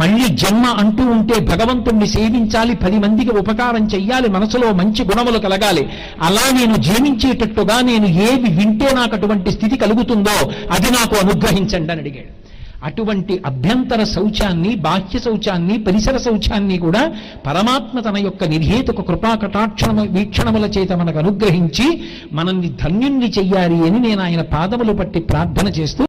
మళ్ళీ జన్మ అంటూ ఉంటే భగవంతుణ్ణి సేవించాలి, 10 మందికి ఉపకారం చెయ్యాలి, మనసులో మంచి గుణములు కలగాలి. అలా నేను జీవించేటట్టుగా నేను ఏవి వింటే నాకు అటువంటి స్థితి కలుగుతుందో అది నాకు అనుగ్రహించండి అని అడిగాడు. అటువంటి అభ్యంతర శౌచాన్ని, బాహ్య శౌచాన్ని, పరిసర శౌచాన్ని కూడా పరమాత్మ తన యొక్క నిర్హేతుక కృపా కటాక్షణ వీక్షణముల చేత మనకు అనుగ్రహించి మనల్ని ధన్యుణ్ణి చెయ్యాలి అని నేను ఆయన పాదములు పట్టి ప్రార్థన చేస్తూ